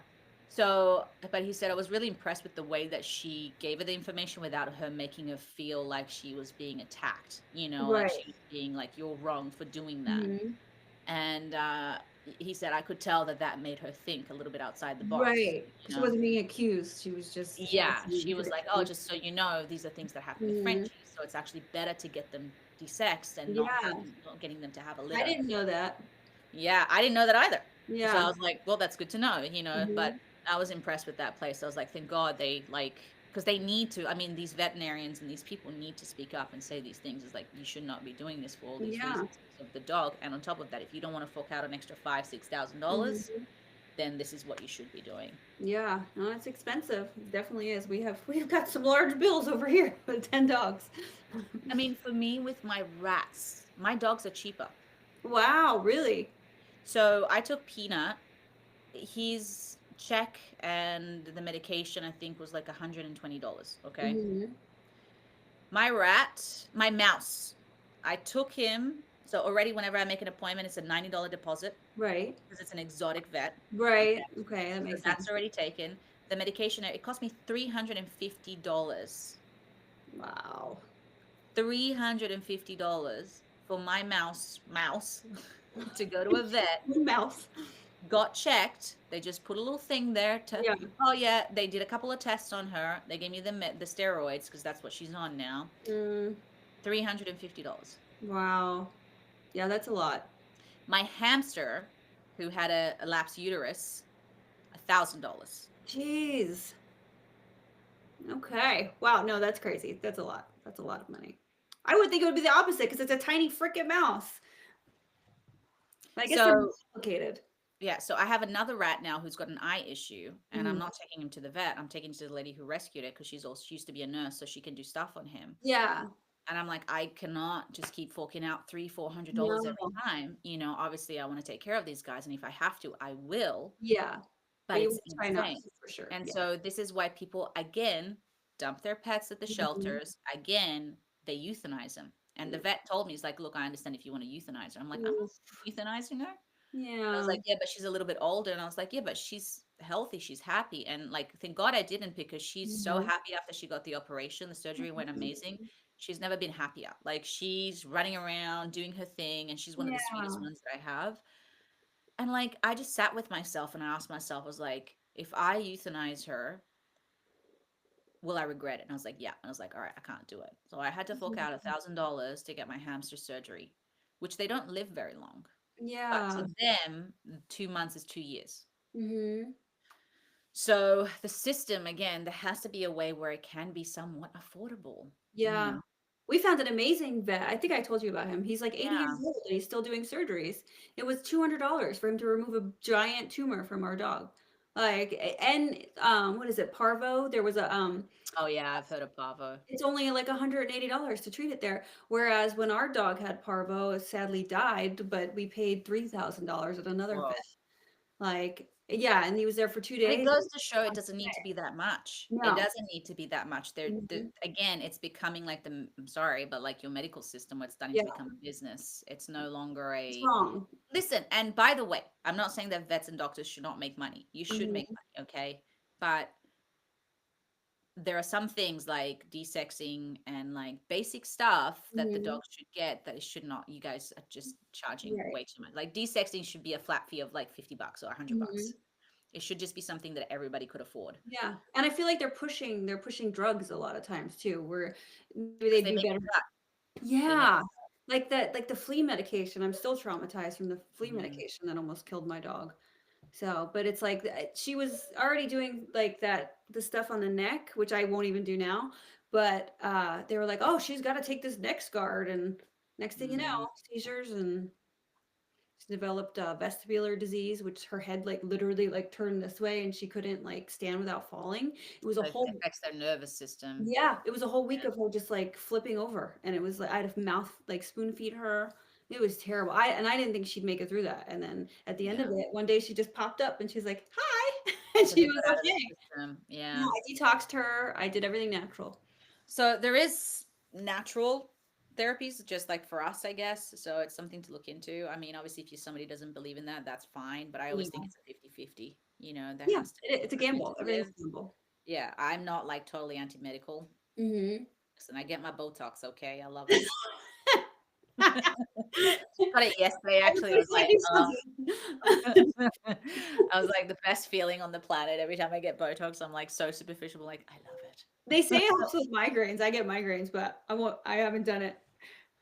So, but he said I was really impressed with the way that she gave her the information without her making her feel like she was being attacked, like Right. she was being like, you're wrong for doing that. Hmm. And he said I could tell that that made her think a little bit outside the box, Right. She wasn't being accused. She was just Yeah, asking she was like, oh, information. just so you know, these are things that happen with Hmm. Frenchies, so it's actually better to get them desexed and Yeah. not getting them to have a I litter. didn't know that. Yeah, I didn't know that either. So I Yeah. was like, well, that's good to know, but Hmm. I was impressed with that place. I was like, thank God they like, because they need to. I mean, these veterinarians and these people need to speak up and say these things. It's like, you should not be doing this for all these Yeah. reasons because of the dog. And on top of that, if you don't want to fork out an extra $5,000-6,000, Hmm. then this is what you should be doing. Yeah, no, it's expensive. It definitely is. We've got some large bills over here with 10 dogs. I mean, for me, with my rats, my dogs are cheaper. Wow, really? So I took Peanut. His check and the medication, I think, was like $120. Okay. Hmm. My mouse, I took him. So already, whenever I make an appointment, it's a $90 deposit Right. because it's an exotic vet. Okay. Right. Okay, that So makes that's sense. already taken. The medication, it cost me $350. Wow. $350 for my mouse to go to a vet. Mouse. Got checked. They just put a little thing there to, Yeah. oh yeah, they did a couple of tests on her. They gave me the steroids because that's what she's on now. Mm, $350. wow. Yeah, that's a lot. My hamster, who had a lapsed uterus, $1,000. Jeez. Okay. Wow. No, that's crazy. That's a lot. That's a lot of money. I would think it would be the opposite because it's a tiny freaking mouse. I guess they're more So complicated. yeah, so I have another rat now who's got an eye issue, and I'm Mhm. not taking him to the vet. I'm taking him to the lady who rescued it because she used to be a nurse, so she can do stuff on him. Yeah. And I'm like, I cannot just keep forking out $300-400 every No. time. Obviously I want to take care of these guys, and if I have to, I will, Yeah. But but you it's want to try not insane. to for sure. And Yeah. so this is why people again dump their pets at the Mhm. shelters. Again, they euthanize them. And the vet told me, he's like, look, I understand if you want to euthanize her. I'm like, I'm not Oof. euthanizing her. And I was Yeah. like, yeah, but she's a little bit older. And I was like, yeah, but she's healthy. She's happy. And like, thank God I didn't, because she's so Mhm. happy after she got the operation. The surgery went amazing. Mhm. She's never been happier. Like, she's running around doing her thing, and she's one of the sweetest Yeah. ones that I have. And like, I just sat with myself and I asked myself, I was like, if I euthanize her, will I regret it? And I was like, yeah. And I was like, all right, I can't do it. So I had to fork out Mhm. $1,000 to get my hamster surgery, which they don't live very long. But to Yeah. them, 2 months is 2 years. Mhm. So the system, again, there has to be a way where it can be somewhat affordable, you Yeah. know? We found an amazing vet. I think I told you about him. He's like 80 years Yeah. old and he's still doing surgeries. It was $200 for him to remove a giant tumor from our dog. Like, and what is it? Parvo. There was a Oh yeah, I've heard of Pavo. it's only like $180 to treat it there. Whereas when our dog had parvo, it sadly died, but we paid $3,000 at another vet. Whoa. Like, yeah, and he was there for 2 And it days. goes to show it doesn't need to be that much. It No. doesn't need to be that much. Mhm. Again, it's becoming like I'm sorry, but like your medical system, where it's starting to Yeah, become a business. It's no longer it's a wrong. listen. And by the way, I'm not saying that vets and doctors should not make money. You should make Mhm. money, okay? But there are some things like desexing and like basic stuff that the Mhm. dogs should get that it should not. You guys are just charging Right. way too much. Like desexing should be a flat fee of like $50 or $100. Mhm. It should just be something that everybody could afford Yeah, and I feel like they're pushing drugs a lot of times too, where maybe because they'd they be make better. a cut. They make Yeah, like the flea medication. I'm still traumatized from the flea mhm. medication that almost killed my dog. So, but it's like she was already doing like the stuff on the neck, which I won't even do now. But they were like, "Oh, she's got to take this NexGard," and next thing you Mm. know, seizures, and she developed vestibular disease, which her head like literally like turned this way, and she couldn't like stand without falling. It was a So it whole affects their nervous system. Yeah, it was a whole week of her just like flipping over, and it was like I had to mouth like spoon feed her. It was terrible. I didn't think she'd make it through that. And then at the end of Yeah. it, one day she just popped up and she's like, "Hi," and So she they was got out of the okay. system. Yeah, Yeah. I detoxed her. I did everything natural. So there is natural therapies, just like for us, I guess. So it's something to look into. I mean, obviously, if you somebody doesn't believe in that, that's fine. But I always think Yeah, it's a 50-50. There yeah, has to be it's a gamble. Everything's preventative. a gamble. Yeah, I'm not like totally anti-medical. Hmm. Listen, I get my Botox, okay? I love it. Got it yesterday, I'm actually. so I was glad like, you oh. said that. I was like, the best feeling on the planet. Every time I get Botox, I'm like so superficial. Like, I love it. They say it helps with migraines. I get migraines, but I haven't done it.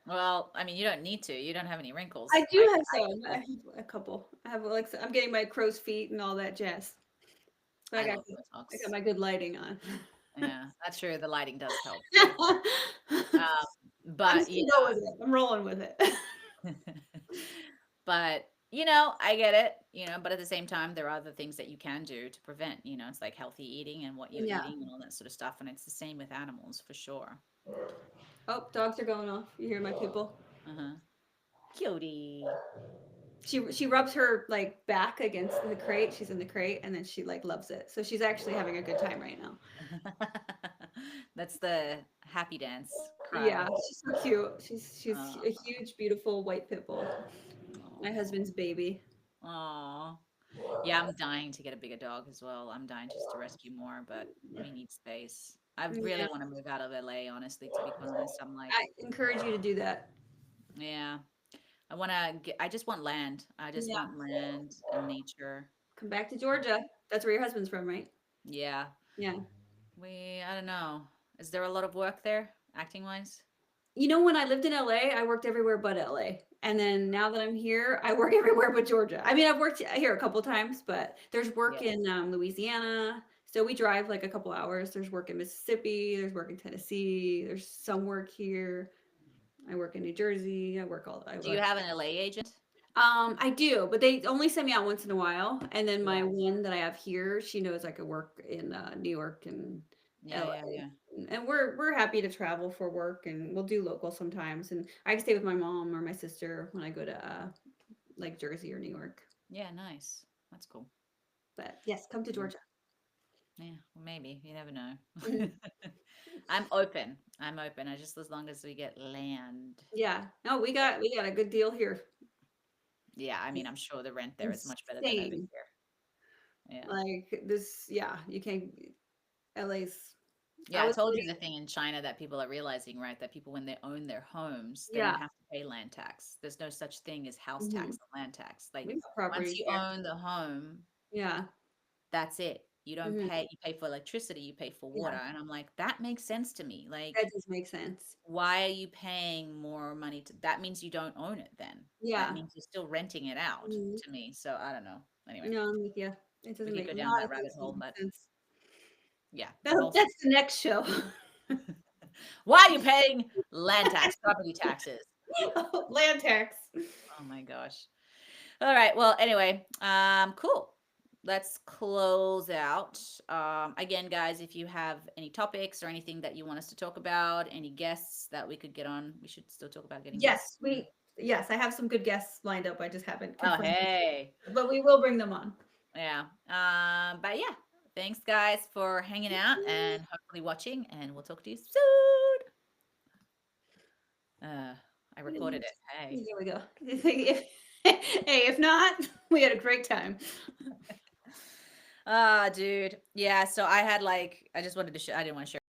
Well, I mean, you don't need to. You don't have any I wrinkles. do have I some. I do. have a couple. I have like I'm getting my crow's feet and all that jazz. So I love I got Botox. my good lighting on. Yeah, that's true. The lighting does help too. I'm Um, just but gonna go with it. I'm rolling with it. but I get it. But at the same time, there are other things that you can do to prevent. It's like healthy eating and what you're Yeah. eating and all that sort of stuff. And it's the same with animals for sure. Oh, dogs are going off. You hear my people? Uh-huh. Cutie. She rubs her like back against the crate. She's in the crate, and then she like loves it. So she's actually having a good time right now. That's the happy dance cry. Yeah, she's so cute. She's Uh, a huge, beautiful white pit bull. My husband's baby. oh. Yeah, I'm dying to get a bigger dog as well. I'm dying just to rescue more, but we need space. I really Yeah, want to move out of LA, honestly, to be quite honest. I'm like, I encourage you to do that. yeah, I just want land. I just Yeah, want land and nature. come back to Georgia. That's where your husband's from, right? Yeah. Yeah. I don't know. Is there a lot of work there, acting wise? You know, when I lived in LA, I worked everywhere but LA. And then now that I'm here, I work everywhere but Georgia. I mean, I've worked here a couple times, but there's work Yeah. in Louisiana. So we drive like a couple hours. There's work in Mississippi. There's work in Tennessee. There's some work here. I work in New Jersey. I work all. I Do you work. have an LA agent? I do, but they only send me out once in a while. And then my Yeah. one that I have here, she knows I could work in New York and Yeah, yeah, yeah. LA. And we're happy to travel for work, and we'll do local sometimes. And I can stay with my mom or my sister when I go to like Jersey or New York. Yeah, nice. That's cool. But yes, come to Mm. Georgia. Yeah, well, maybe. You never know. Mhm. I'm open. I'm open. I just as long as we get land. Yeah. No, we got a good deal here. Yeah, I mean, It's I'm sure the rent there is much better than over insane. here. Yeah. Like this, yeah, you can't. LA's. I Yeah, I was told you like, the thing in China that people are realizing, right? That people, when they own their homes, they don't yeah. have to pay land tax. There's no such thing as house Hmm. tax and land tax. Like We got once properties you here. own the home, Yeah. that's it. You don't Hmm. pay, you pay for electricity, you pay for Yeah. water. And I'm like, that makes sense to me. Like, That does make sense. why are you paying more money to that means you don't own it then. That Yeah. means you're still renting it out Mhm. to me. So I don't know. Anyway, No, I'm with you. It we doesn't could make go a down lot that of rabbit sense. hole, Doesn't but make sense. yeah, the Oh, whole that's the next show. why are you paying land tax, property taxes? Land tax. Oh my gosh. All right. Well, anyway, cool. Let's close out. Again, guys, if you have any topics or anything that you want us to talk about, any guests that we could get on, we should still talk about getting Yes, guests. yes, I have some good guests lined up. I just haven't Oh, confirmed, hey. but we will bring them on. Yeah. But yeah, thanks guys for hanging out and hopefully watching, and we'll talk to you soon. I recorded it. Hey. Here we go. Hey, if not, we had a great time. Dude. Yeah, so I had like I just wanted to I didn't want to share